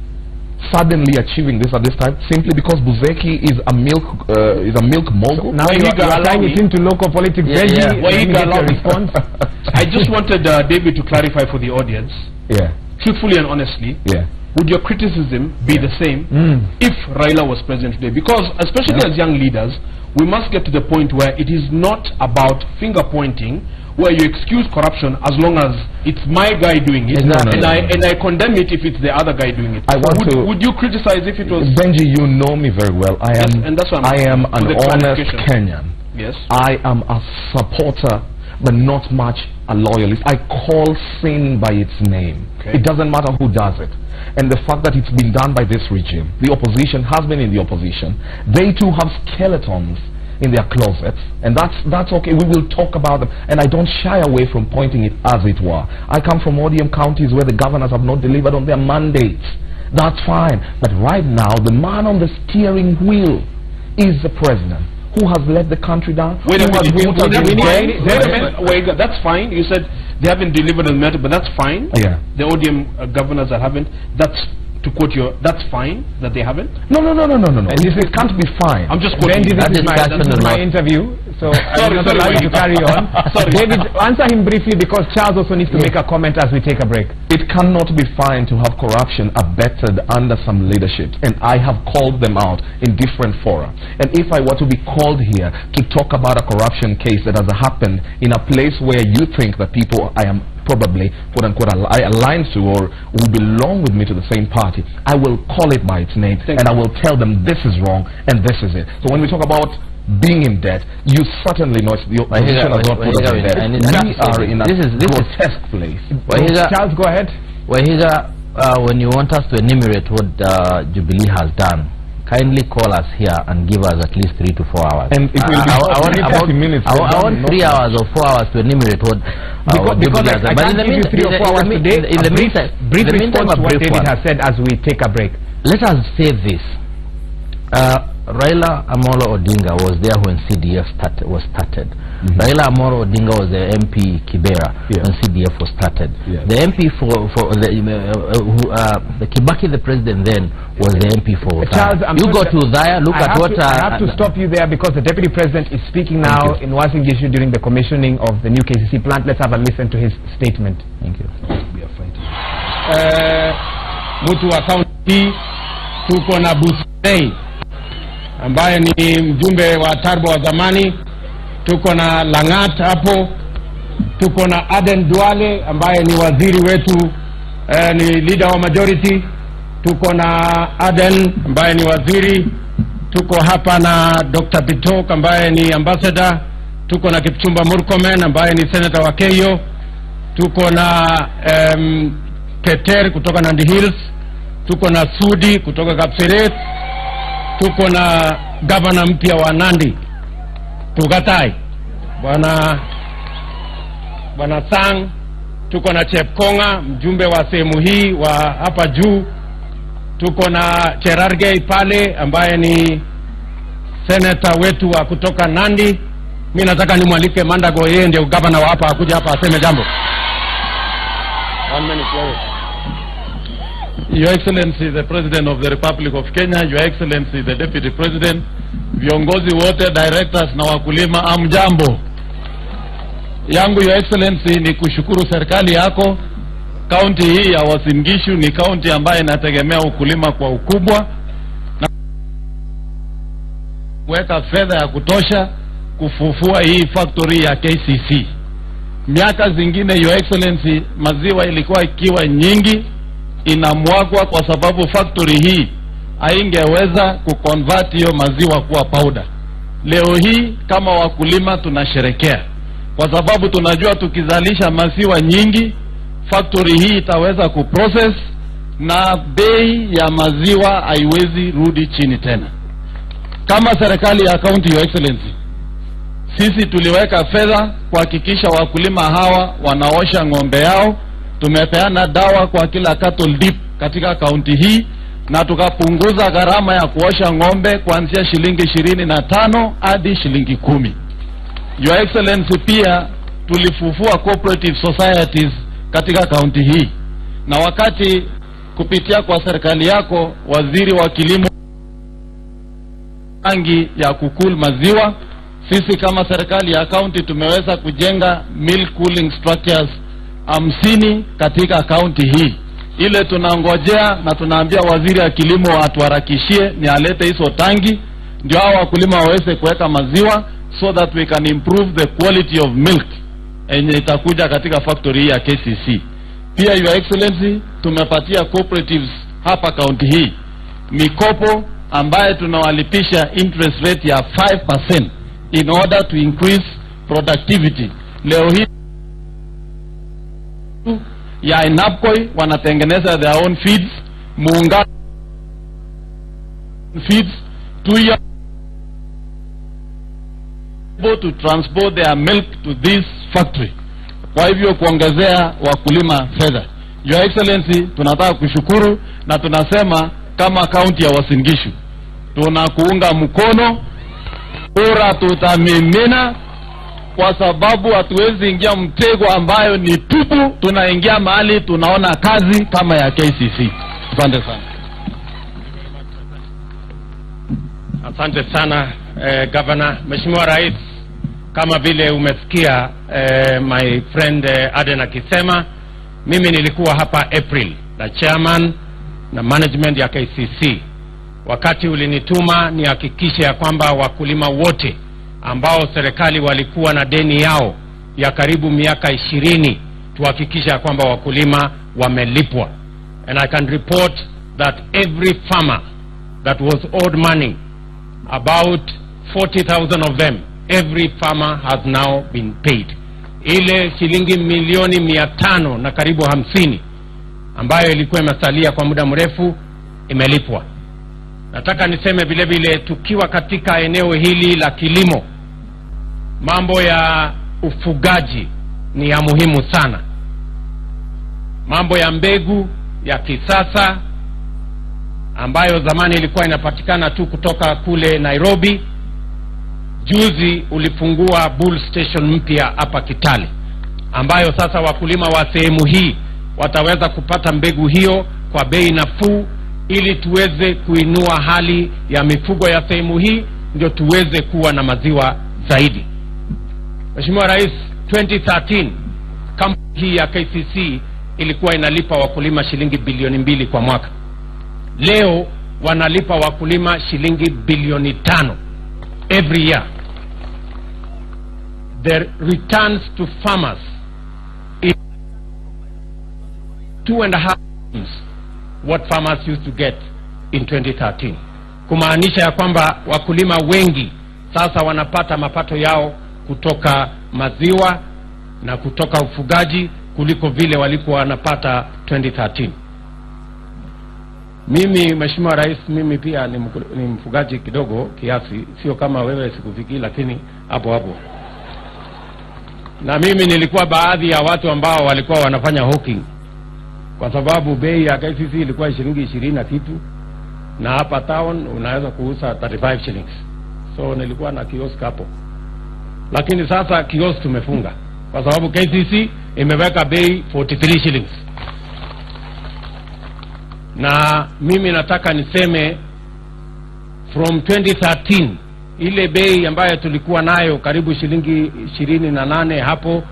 suddenly achieving this at this time? Simply because Buzeki is a milk mogul. Now you are tying it into local politics. Response. I just wanted David to clarify for the audience. Yeah. Truthfully and honestly. Yeah. Would your criticism be the same if Raila was president today? Because especially as young leaders, we must get to the point where it is not about finger pointing, where you excuse corruption as long as it's my guy doing it, and I condemn it if it's the other guy doing it. Would you criticize if it was... Benji, you know me very well. I am an honest Kenyan. Yes. I am a supporter, but not much a loyalist. I call sin by its name. Okay. It doesn't matter who does it. And the fact that it's been done by this regime, the opposition has been in the opposition. They too have skeletons in their closets, and that's okay. We will talk about them, and I don't shy away from pointing it as it were. I come from ODM counties where the governors have not delivered on their mandates. That's fine, but right now the man on the steering wheel is the president, who has let the country down. Wait a minute, that's fine. You said they haven't delivered on the matter, but that's fine. Yeah. The ODM governors that haven't, that's, to quote you, that's fine that they haven't? No. And this can't be fine. I'm just quoting. This is my interview, so I'm not allowed to carry on. David, answer him briefly, because Charles also needs to make a comment as we take a break. It cannot be fine to have corruption abetted under some leadership, and I have called them out in different fora. And if I were to be called here to talk about a corruption case that has happened in a place where you think that people I am probably quote-unquote aligned to or who belong with me to the same party, I will call it by its name, and I will tell them this is wrong and this is it. So when we talk about being in debt, you certainly know the opposition has not put us in debt. We are in a grotesque place. Charles, go ahead. When you want us to enumerate what Jubilee has done, kindly call us here and give us at least 3 to 4 hours. And it will be 30 minutes. I want 3 hours or 4 hours to enumerate what because I can't give you 3 or 4 hours today. In the meantime, brief response to what David has said as we take a break. Let us save this. Raila Amolo Odinga was there when CDF was started. Raila Amolo Odinga was the MP Kibera when CDF was started. The MP for the Kibaki, the president then, was the MP for Charles, you go to there, look at what... I have to stop you there because the deputy president is speaking now in Uasin Gishu during the commissioning of the new KCC plant. Let's have a listen to his statement. Thank you. We are fighting. Mtu wa county tuko na Busei ambaye ni mjumbe wa Tarbo wa zamani, tuko na Langat hapo, tuko na Aden Duale ambaye ni waziri wetu, ni leader wa majority, tuko na Aden ambaye ni waziri, tuko hapa na Dr. Bitok ambaye ni ambassador, tuko na Kipchumba Murkomen ambaye ni senator wa Keyo, tuko na Peter kutoka Nandi Hills, tuko na Sudi kutoka Kapseret, tuko na governor mpya wa Nandi Tugatai bwana Sang, tuko na Chepkonga mjumbe wa sehemu hii wa hapa juu, tuko na Cherargei pale ambaye ni senator wetu wa kutoka Nandi. Mimi nataka nimwalike Mandago, yeye ndio governor wa hapa, akuja hapa aseme jambo. 1 minute. Your Excellency the President of the Republic of Kenya, Your Excellency the Deputy President, viongozi wote, directors na wakulima, amjambo. Yangu Your Excellency ni kushukuru serikali yako. County hii ya Uasin Gishu ni county ambayo inategemea ukulima kwa ukubwa, na kuweka fedha ya kutosha kufufua hii factory ya KCC. Miaka zingine Your Excellency, maziwa ilikuwa ikiwa nyingi inamwagwa kwa sababu factory hii haingeweza kuconvert hiyo maziwa kuwa powder. Leo hii kama wakulima tunasherekea kwa sababu tunajua tukizalisha maziwa nyingi factory hii itaweza kuprocess na bei ya maziwa haiwezi rudi chini tena. Kama serikali ya county, Your Excellency, sisi tuliweka fedha kuhakikisha wakulima hawa wanaosha ng'ombe yao. Tumepeana dawa kwa kila cattle dip katika kaunti hii, na tukapunguza gharama ya kuosha ng'ombe kuanzia shilingi 25 hadi shilingi 10. Your Excellency, pia tulifufua cooperative societies katika kaunti hii, na wakati kupitia kwa serikali yako waziri wa kilimo rangi ya kukul maziwa, sisi kama serikali ya kaunti tumeweza kujenga milk cooling structures 50 katika kaunti hii. Ile tunangojea na tunaambia waziri wa kilimo atuharakishie ni alete hizo tangi ndio hao wakulima waweze kuweka maziwa, so that we can improve the quality of milk yenye itakuja katika factory ya KCC. Pia Your Excellency, tumepatia cooperatives hapa kaunti hii mikopo ambaye tunawalipisha interest rate ya 5% in order to increase productivity. Leo hii ya Inapkoi wanatengeneza their own feeds, muungano feeds to transport their milk to this factory, kwa hivyo kuongezea wakulima fedha. Your Excellency, tunataka kushukuru na tunasema kama kaunti ya Uasin Gishu tunakuunga mkono, kura tutamimina, kwa sababu hatuwezi ingia mtego ambayo ni tupu. Tunaingia mahali tunaona kazi kama ya KCC. Asante sana. Asante sana Governor. Mheshimiwa Rais, kama vile umesikia my friend Aden akisema, mimi nilikuwa hapa April na chairman na management ya KCC. Wakati ulinituma nihakikishe ya kwamba wakulima wote ambao serikali walikuwa na deni yao ya karibu miaka 20, tuhakikisha ya kwamba wakulima wamelipwa. And I can report that every farmer that was owed money, about 40,000 of them, every farmer has now been paid. Ile shilingi milioni 500 na karibu 50 ambayo ilikuwa imesalia kwa muda mrefu imelipwa. Nataka niseme vile vile, tukiwa katika eneo hili la kilimo, mambo ya ufugaji ni ya muhimu sana. Mambo ya mbegu ya kisasa ambayo zamani ilikuwa inapatikana tu kutoka kule Nairobi, juzi ulifungua bull station mpya hapa Kitale, ambayo sasa wakulima wa sehemu hii wataweza kupata mbegu hiyo kwa bei nafuu, ili tuweze kuinua hali ya mifugo ya sehemu hii, ndio tuweze kuwa na maziwa zaidi. Mheshimiwa Rais, 2013 kampuni hii ya KCC ilikuwa inalipa wakulima shilingi bilioni 2 kwa mwaka. Leo wanalipa wakulima shilingi bilioni 5 every year. The returns to farmers is 2.5 times what farmers used to get in 2013. Kumaanisha ya kwamba wakulima wengi sasa wanapata mapato yao kutoka maziwa na kutoka ufugaji kuliko vile walikuwa wanapata 2013. Mimi Mheshimiwa Rais, mimi pia ni mfugaji kidogo kiasi, sio kama wewe sikufikii, lakini hapo hapo. Na mimi nilikuwa baadhi ya watu ambao walikuwa wanafanya hawking, kwa sababu bei ya KCC ilikuwa shilingi 20 na kitu, na hapa town unaweza kuuza 35 shillings. So nilikuwa na kiosk hapo. Lakini sasa kiosk tumefunga kwa sababu KCC imeweka bei 43 shillings. Na mimi nataka niseme from 2013 ile bei ambayo tulikuwa nayo karibu shilingi 28 hapo,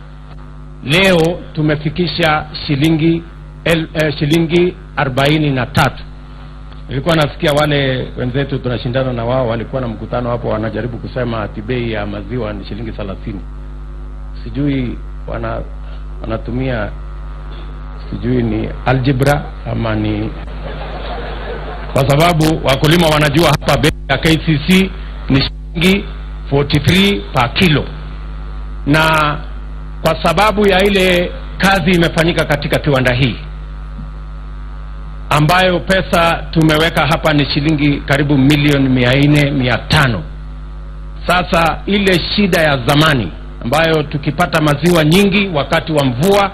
leo tumefikisha shilingi 43. Nilikuwa nasikia wale wenzetu tunashindana na wao walikuwa na mkutano hapo, wanajaribu kusema ati bei ya maziwa ni shilingi 30. Sijui wanatumia sijui ni algebra ama ni, kwa sababu wakulima wanajua hapa bei ya KCC ni shilingi 43 per kilo. Na kwa sababu ya ile kazi imefanyika katika kiwanda hii, ambayo pesa tumeweka hapa ni shilingi karibu milioni 400-500. Sasa ile shida ya zamani ambayo tukipata maziwa nyingi wakati wa mvua,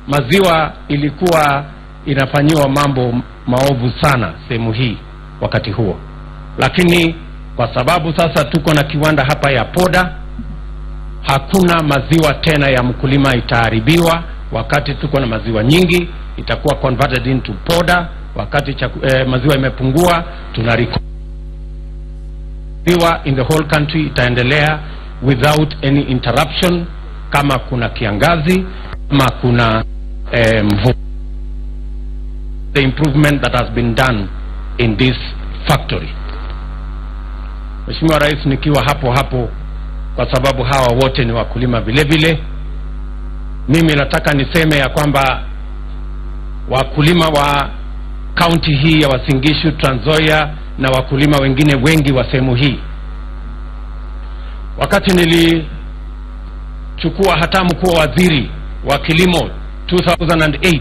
maziwa ilikuwa inafanyiwa mambo maovu sana sehemu hii wakati huo. Lakini kwa sababu sasa tuko na kiwanda hapa ya poda hakuna maziwa tena ya mkulima itaharibiwa. Wakati tuko na maziwa nyingi itakuwa converted into powder. Wakati maziwa imepungua tunariko in the whole country itaendelea without any interruption. Kama kuna kiangazi, kama kuna the improvement that has been done in this factory. Mheshimiwa Rais, nikiwa hapo kwa sababu hawa wote ni wakulima vile vile, mimi nataka niseme ya kwamba wakulima wa county hii ya Uasin Gishu, Trans Nzoia na wakulima wengine wengi wa sehemu hii, wakati nilichukua hatamu kuwa waziri wa kilimo 2008,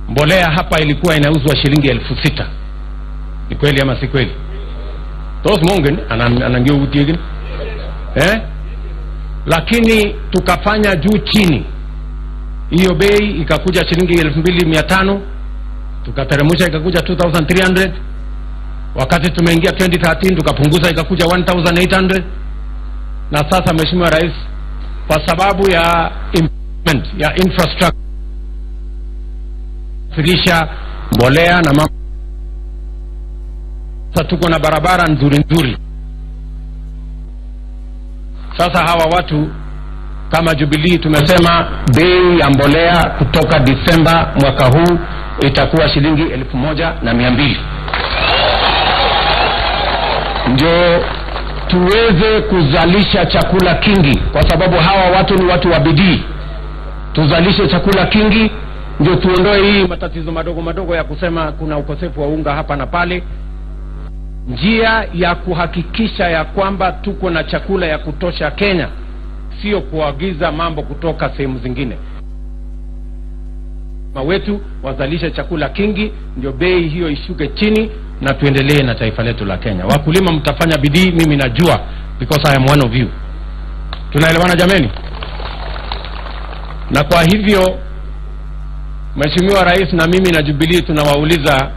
mbolea hapa ilikuwa inauzwa shilingi 6,000. Ni kweli ama si kweli? Tos mongen anangio utiegen lakini tukafanya juu chini, hiyo bei ikakuja shilingi 2,500, tukateremsha ikakuja 2,300. Wakati tumeingia 2013 tukapunguza ikakuja 1,800. Na sasa Mheshimiwa Rais, kwa sababu ya improvement ya infrastructure, firisha mbolea na mambo, sasa tuko na barabara nzuri. Sasa hawa watu kama Jubilee tumesema bei ya mbolea kutoka Disemba mwaka huu itakuwa shilingi 1,200. Ndio tuweze kuzalisha chakula kingi, kwa sababu hawa watu ni watu wa bidii. Tuzalishe chakula kingi ndio tuondoe hii matatizo madogo ya kusema kuna ukosefu wa unga hapa na pale. Njia ya kuhakikisha ya kwamba tuko na chakula ya kutosha Kenya, sio kuagiza mambo kutoka sehemu zingine. Wetu wazalishe chakula kingi ndio bei hiyo ishuke chini na tuendelee na taifa letu la Kenya. Wakulima mtafanya bidii, mimi najua, because I am one of you. Tunaelewana jameni? Na kwa hivyo Mheshimiwa Rais na mimi na Jubilee tunawauliza,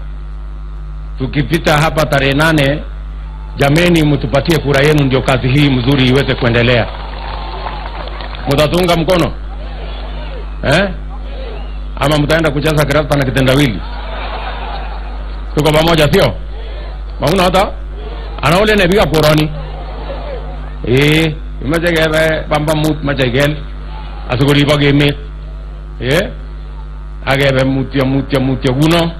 tukipita hapa tarehe 8, jameni mtupatie kura yenu ndio kazi hii mzuri iweze kuendelea. Mtatunga mkono? Ama mtaenda kujaza kirasta na kitendawili? Tuko pamoja sio? Mauna hata anaole nebiga koroni. Imajegebe bamba mut majegel asuguri bageme. Agebe mutia guno.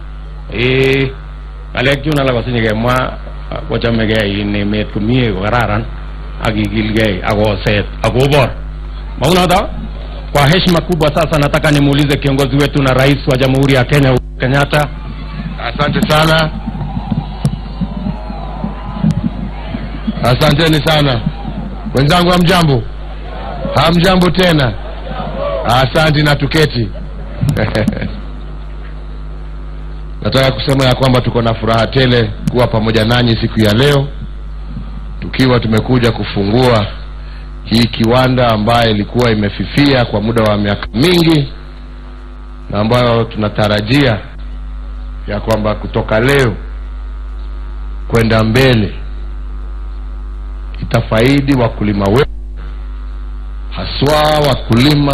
Alek juna la basinye mwa wacha mege ni met kumie gararan agigilge agoset agobor. Mauna hata kwa heshima kubwa sasa nataka nimuulize kiongozi wetu na rais wa Jamhuri ya Kenya Uhuru Kenyatta. Asante sana. Asanteni sana. Wenzangu hamjambo? Hamjambo tena. Asante na tuketi. Nataka kusema ya kwamba tuko na furaha tele kuwa pamoja nanyi siku ya leo, tukiwa tumekuja kufungua hii kiwanda ambayo ilikuwa imefifia kwa muda wa miaka mingi, na ambayo tunatarajia ya kwamba kutoka leo kwenda mbele itafaidi wakulima wetu, haswa wakulima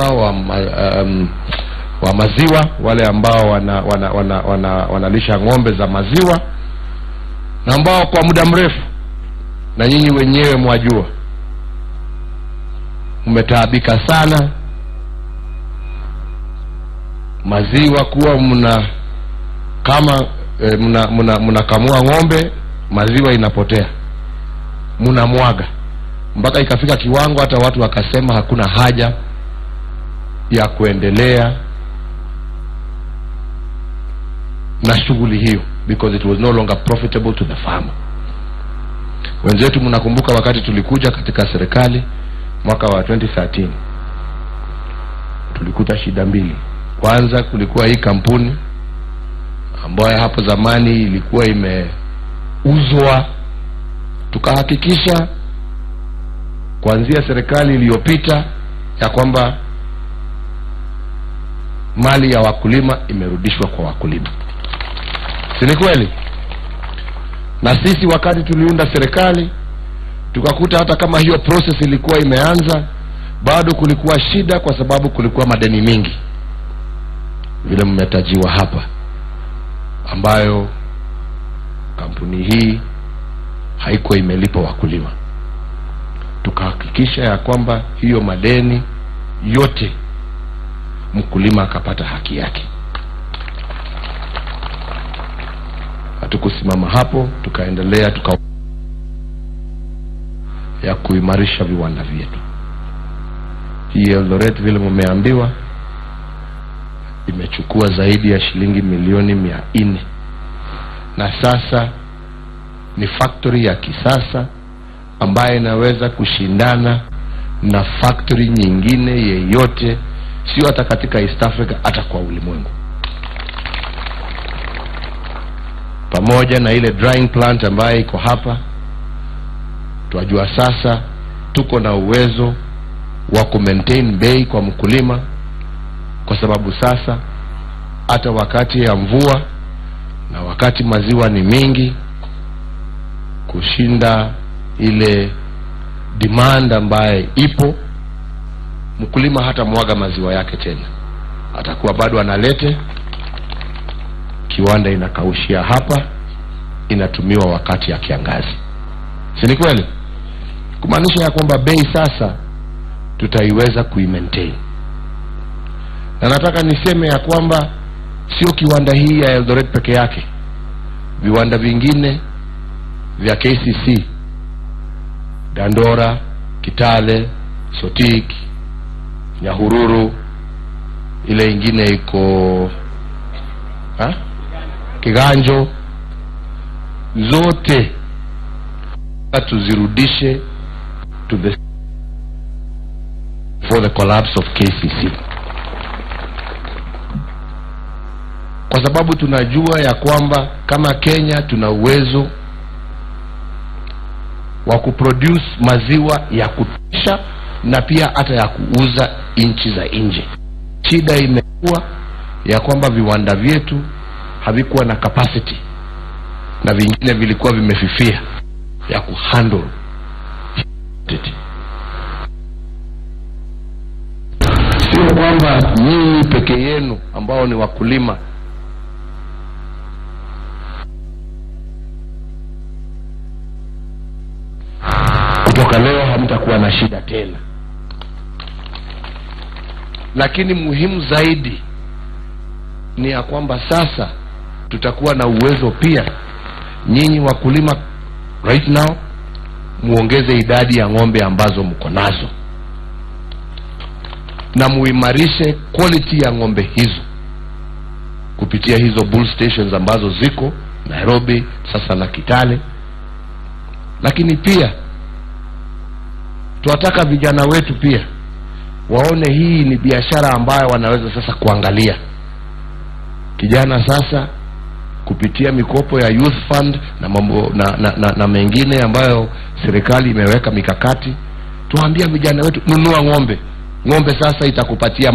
wa maziwa, wale ambao wanalisha ng'ombe za maziwa, na ambao kwa muda mrefu, na nyinyi wenyewe mwajua, umetaabika sana maziwa kuwa mnakamua ng'ombe, maziwa inapotea, mnamwaga, mpaka ikafika kiwango hata watu wakasema hakuna haja ya kuendelea na shughuli hiyo, because it was no longer profitable to the farmer. Wenzetu mnakumbuka wakati tulikuja katika serikali mwaka wa 2013, tulikuta shida mbili. Kwanza kulikuwa hii kampuni ambayo hapo zamani ilikuwa imeuzwa, tukahakikisha kuanzia serikali iliyopita ya kwamba mali ya wakulima imerudishwa kwa wakulima. Si ni kweli? Na sisi wakati tuliunda serikali tukakuta hata kama hiyo process ilikuwa imeanza, bado kulikuwa shida kwa sababu kulikuwa madeni mingi vile mmetajiwa hapa, ambayo kampuni hii haikuwa imelipa wakulima. Tukahakikisha ya kwamba hiyo madeni yote mkulima akapata haki yake. Hatukusimama hapo, tukaendelea ya kuimarisha viwanda vyetu. Hii Eldoret vile mmeambiwa imechukua zaidi ya shilingi milioni 400, na sasa ni factory ya kisasa ambaye inaweza kushindana na factory nyingine yeyote, sio hata katika East Africa, hata kwa ulimwengu. Pamoja na ile drying plant ambaye iko hapa, tunajua sasa tuko na uwezo wa kumaintain bei kwa mkulima, kwa sababu sasa hata wakati ya mvua na wakati maziwa ni mingi kushinda ile demand ambaye ipo, mkulima hata mwaga maziwa yake tena, atakuwa bado analete, kiwanda inakaushia hapa, inatumiwa wakati ya kiangazi. Si ni kweli? Kumaanisha ya kwamba bei sasa tutaiweza kuimaintain. Na nataka niseme ya kwamba sio kiwanda hii ya Eldoret peke yake, viwanda vingine vya KCC, Dandora, Kitale, Sotik, Nyahururu, ile ingine iko Kiganjo, zote tuzirudishe to the for the collapse of KCC, kwa sababu tunajua ya kwamba kama Kenya tuna uwezo wa kuproduce maziwa ya kutosha na pia hata ya kuuza nchi za nje. Shida imekuwa ya kwamba viwanda vyetu havikuwa na capacity na vingine vilikuwa vimefifia ya kuhandle. Sio kwamba nyinyi peke yenu ambao ni wakulima kutoka leo hamtakuwa na shida tena, lakini muhimu zaidi ni ya kwamba sasa tutakuwa na uwezo pia, nyinyi wakulima right now, muongeze idadi ya ng'ombe ambazo mko nazo na muimarishe quality ya ng'ombe hizo kupitia hizo bull stations ambazo ziko Nairobi sasa na Kitale. Lakini pia tunataka vijana wetu pia waone hii ni biashara ambayo wanaweza sasa kuangalia. Kijana sasa kupitia mikopo ya youth fund na mambo na mengine ambayo serikali imeweka mikakati, tuambia vijana wetu, nunua ng'ombe. Ng'ombe sasa itakupatia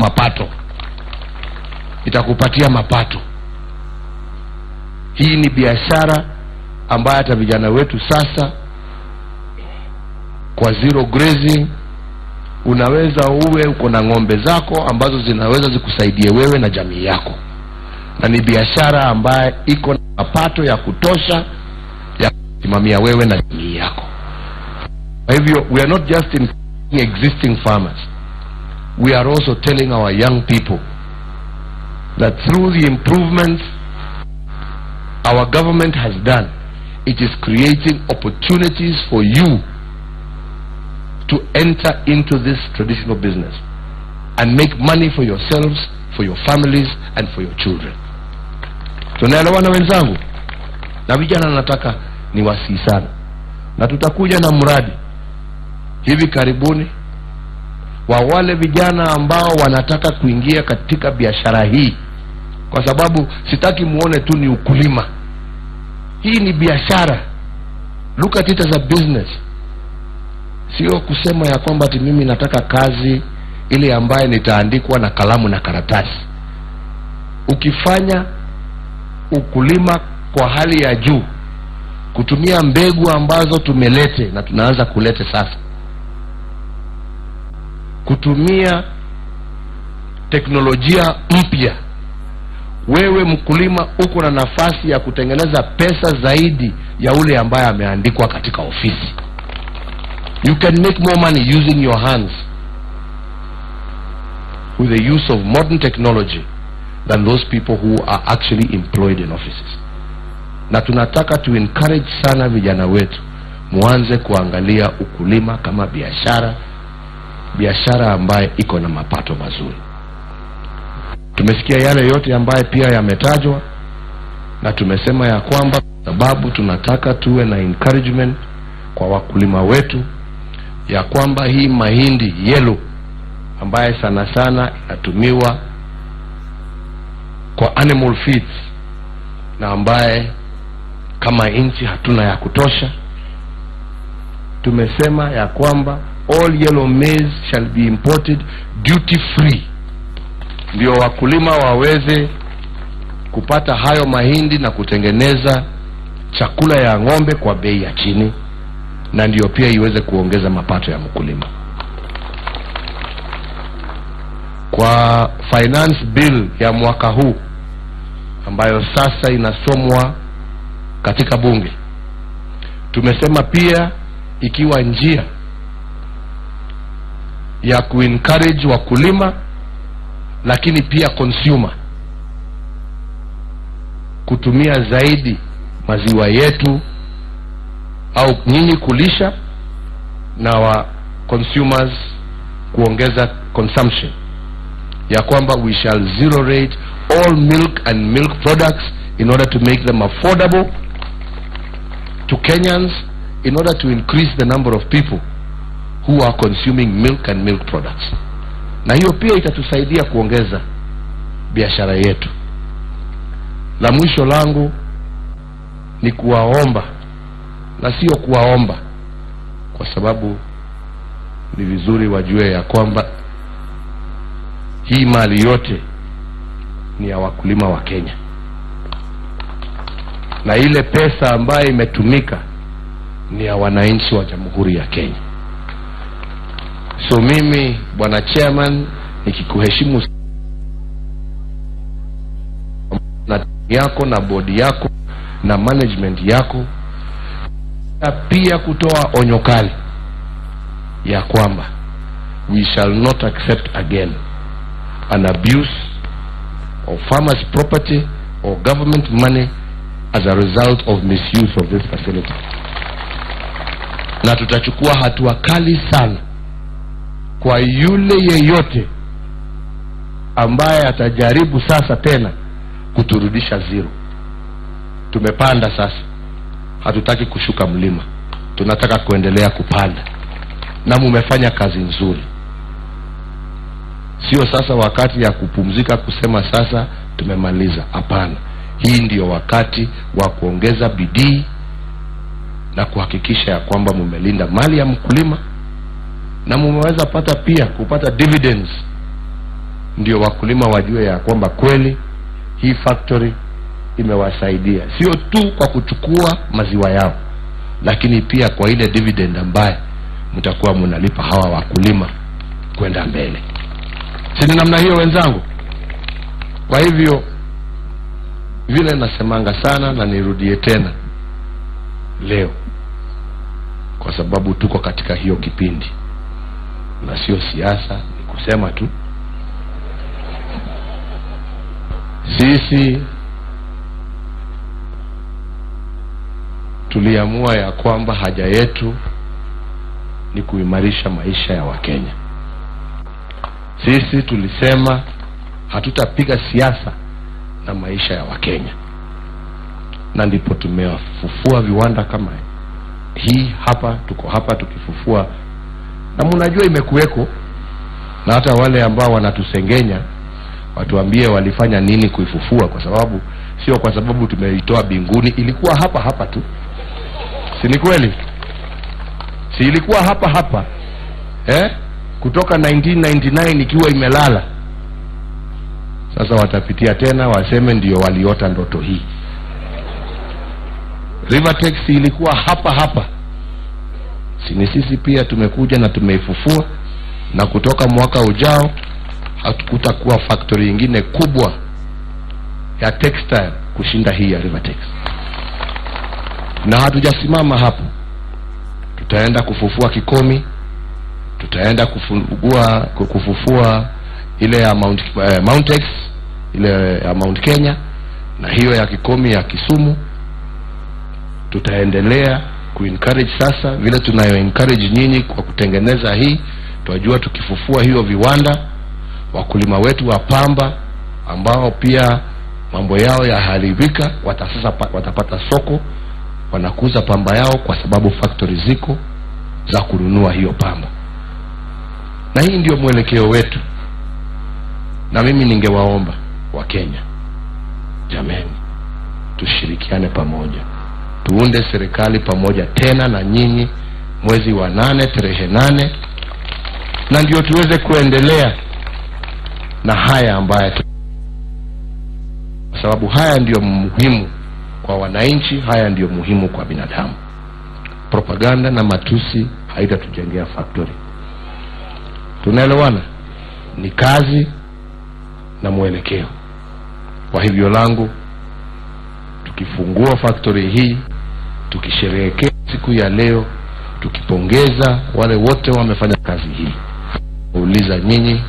mapato. Hii ni biashara ambayo hata vijana wetu sasa kwa zero grazing unaweza uwe uko na ng'ombe zako ambazo zinaweza zikusaidie wewe na jamii yako, na ni biashara ambayo iko na mapato ya kutosha ya kusimamia wewe na jamii yako. Kwa hivyo we are not just in existing farmers, we are also telling our young people that through the improvements our government has done, it is creating opportunities for you to enter into this traditional business and make money for yourselves, for your families and for your children. Tunaelewana wenzangu? Na vijana nataka ni wasii sana, na tutakuja na mradi hivi karibuni wa wale vijana ambao wanataka kuingia katika biashara hii, kwa sababu sitaki muone tu ni ukulima. Hii ni biashara. Look at it as a business. Sio kusema ya kwamba ati mimi nataka kazi ile ambaye nitaandikwa na kalamu na karatasi. Ukifanya ukulima kwa hali ya juu kutumia mbegu ambazo tumelete na tunaanza kulete sasa, kutumia teknolojia mpya. Wewe mkulima uko na nafasi ya kutengeneza pesa zaidi ya ule ambaye ameandikwa katika ofisi. You can make more money using your hands with the use of modern technology than those people who are actually employed in offices. Na tunataka to encourage sana vijana wetu muanze kuangalia ukulima kama biashara ambaye iko na mapato mazuri. Tumesikia yale yote ambaye pia yametajwa, na tumesema ya kwamba sababu tunataka tuwe na encouragement kwa wakulima wetu ya kwamba hii mahindi yellow ambaye sana sana inatumiwa kwa animal feeds na ambaye kama nchi hatuna ya kutosha, tumesema ya kwamba all yellow maize shall be imported duty free, ndio wakulima waweze kupata hayo mahindi na kutengeneza chakula ya ng'ombe kwa bei ya chini, na ndio pia iweze kuongeza mapato ya mkulima. Kwa finance bill ya mwaka huu ambayo sasa inasomwa katika bunge, tumesema pia ikiwa njia ya kuencourage wakulima lakini pia consumer kutumia zaidi maziwa yetu au nyinyi kulisha na wa consumers kuongeza consumption, ya kwamba we shall zero rate all milk and milk products in order to make them affordable to Kenyans, in order to increase the number of people who are consuming milk and milk products. Na hiyo pia itatusaidia kuongeza biashara yetu. La mwisho langu ni kuwaomba, na sio kuwaomba kwa sababu ni vizuri wajue ya kwamba hii mali yote ni ya wakulima wa Kenya, na ile pesa ambayo imetumika ni ya wananchi wa Jamhuri ya Kenya. So mimi bwana chairman, nikikuheshimu na yako na bodi yako na management yako, na pia kutoa onyo kali ya kwamba we shall not accept again an abuse of farmers' property or government money as a result of misuse of this facility. Na tutachukua hatua kali sana kwa yule yeyote ambaye atajaribu sasa tena kuturudisha zero. Tumepanda sasa, hatutaki kushuka mlima, tunataka kuendelea kupanda, na mumefanya kazi nzuri. Sio sasa wakati ya kupumzika kusema sasa tumemaliza. Hapana, hii ndio wakati wa kuongeza bidii na kuhakikisha ya kwamba mumelinda mali ya mkulima na mumeweza kupata dividends, ndio wakulima wajue ya kwamba kweli hii factory imewasaidia, sio tu kwa kuchukua maziwa yao, lakini pia kwa ile dividend ambaye mtakuwa mnalipa hawa wakulima kwenda mbele. Si namna hiyo wenzangu? Kwa hivyo vile nasemanga sana, na nirudie tena leo, kwa sababu tuko katika hiyo kipindi na sio siasa, ni kusema tu sisi tuliamua ya kwamba haja yetu ni kuimarisha maisha ya Wakenya. Sisi tulisema hatutapiga siasa na maisha ya Wakenya, na ndipo tumefufua viwanda kama hii hapa. Tuko hapa tukifufua, na mnajua imekuweko, na hata wale ambao wanatusengenya watuambie walifanya nini kuifufua, kwa sababu sio kwa sababu tumeitoa binguni, ilikuwa hapa hapa tu. Si ni kweli? Si ilikuwa hapa hapa kutoka 1999 ikiwa imelala. Sasa watapitia tena waseme ndio waliota ndoto hii. Rivertex ilikuwa hapa. Sini sisi pia tumekuja na tumeifufua, na kutoka mwaka ujao hatukutakuwa factory nyingine kubwa ya textile kushinda hii ya Rivertex. Na hatujasimama hapo. Tutaenda kufufua Kikomi, tutaenda kufufua ile ya Mountex, ile ya Mount Kenya, na hiyo ya Kikomi ya Kisumu. Tutaendelea kuencourage sasa vile tunayo encourage nyinyi kwa kutengeneza hii. Tunajua tukifufua hiyo viwanda, wakulima wetu wa pamba ambao pia mambo yao yaharibika watapata soko, wanakuza pamba yao kwa sababu factory ziko za kununua hiyo pamba. Na hii ndio mwelekeo wetu. Na mimi ningewaomba wa Kenya, jameni, tushirikiane pamoja, tuunde serikali pamoja tena na nyinyi mwezi wa 8 tarehe 8, na ndio tuweze kuendelea na haya ambayo, kwa sababu haya ndio muhimu kwa wananchi, haya ndio muhimu kwa binadamu. Propaganda na matusi haitatujengea factory. Tunaelewana? Ni kazi na mwelekeo. Kwa hivyo langu, tukifungua factory hii, tukisherehekea siku ya leo, tukipongeza wale wote wamefanya kazi hii, uuliza nyinyi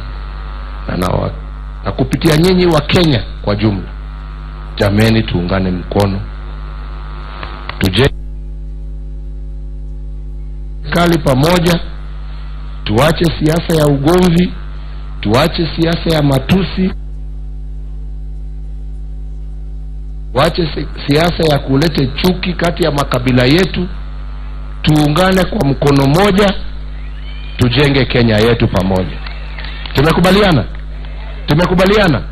na kupitia nyinyi wa Kenya kwa jumla, jameni, tuungane mkono, tujenge kali pamoja, tuache siasa ya ugomvi, tuache siasa ya matusi, tuache siasa ya kuleta chuki kati ya makabila yetu, tuungane kwa mkono moja, tujenge Kenya yetu pamoja. Tumekubaliana? Tumekubaliana?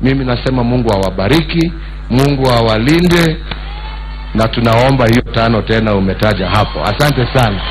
Mimi nasema Mungu awabariki, Mungu awalinde, na tunaomba hiyo 5 tena umetaja hapo. Asante sana.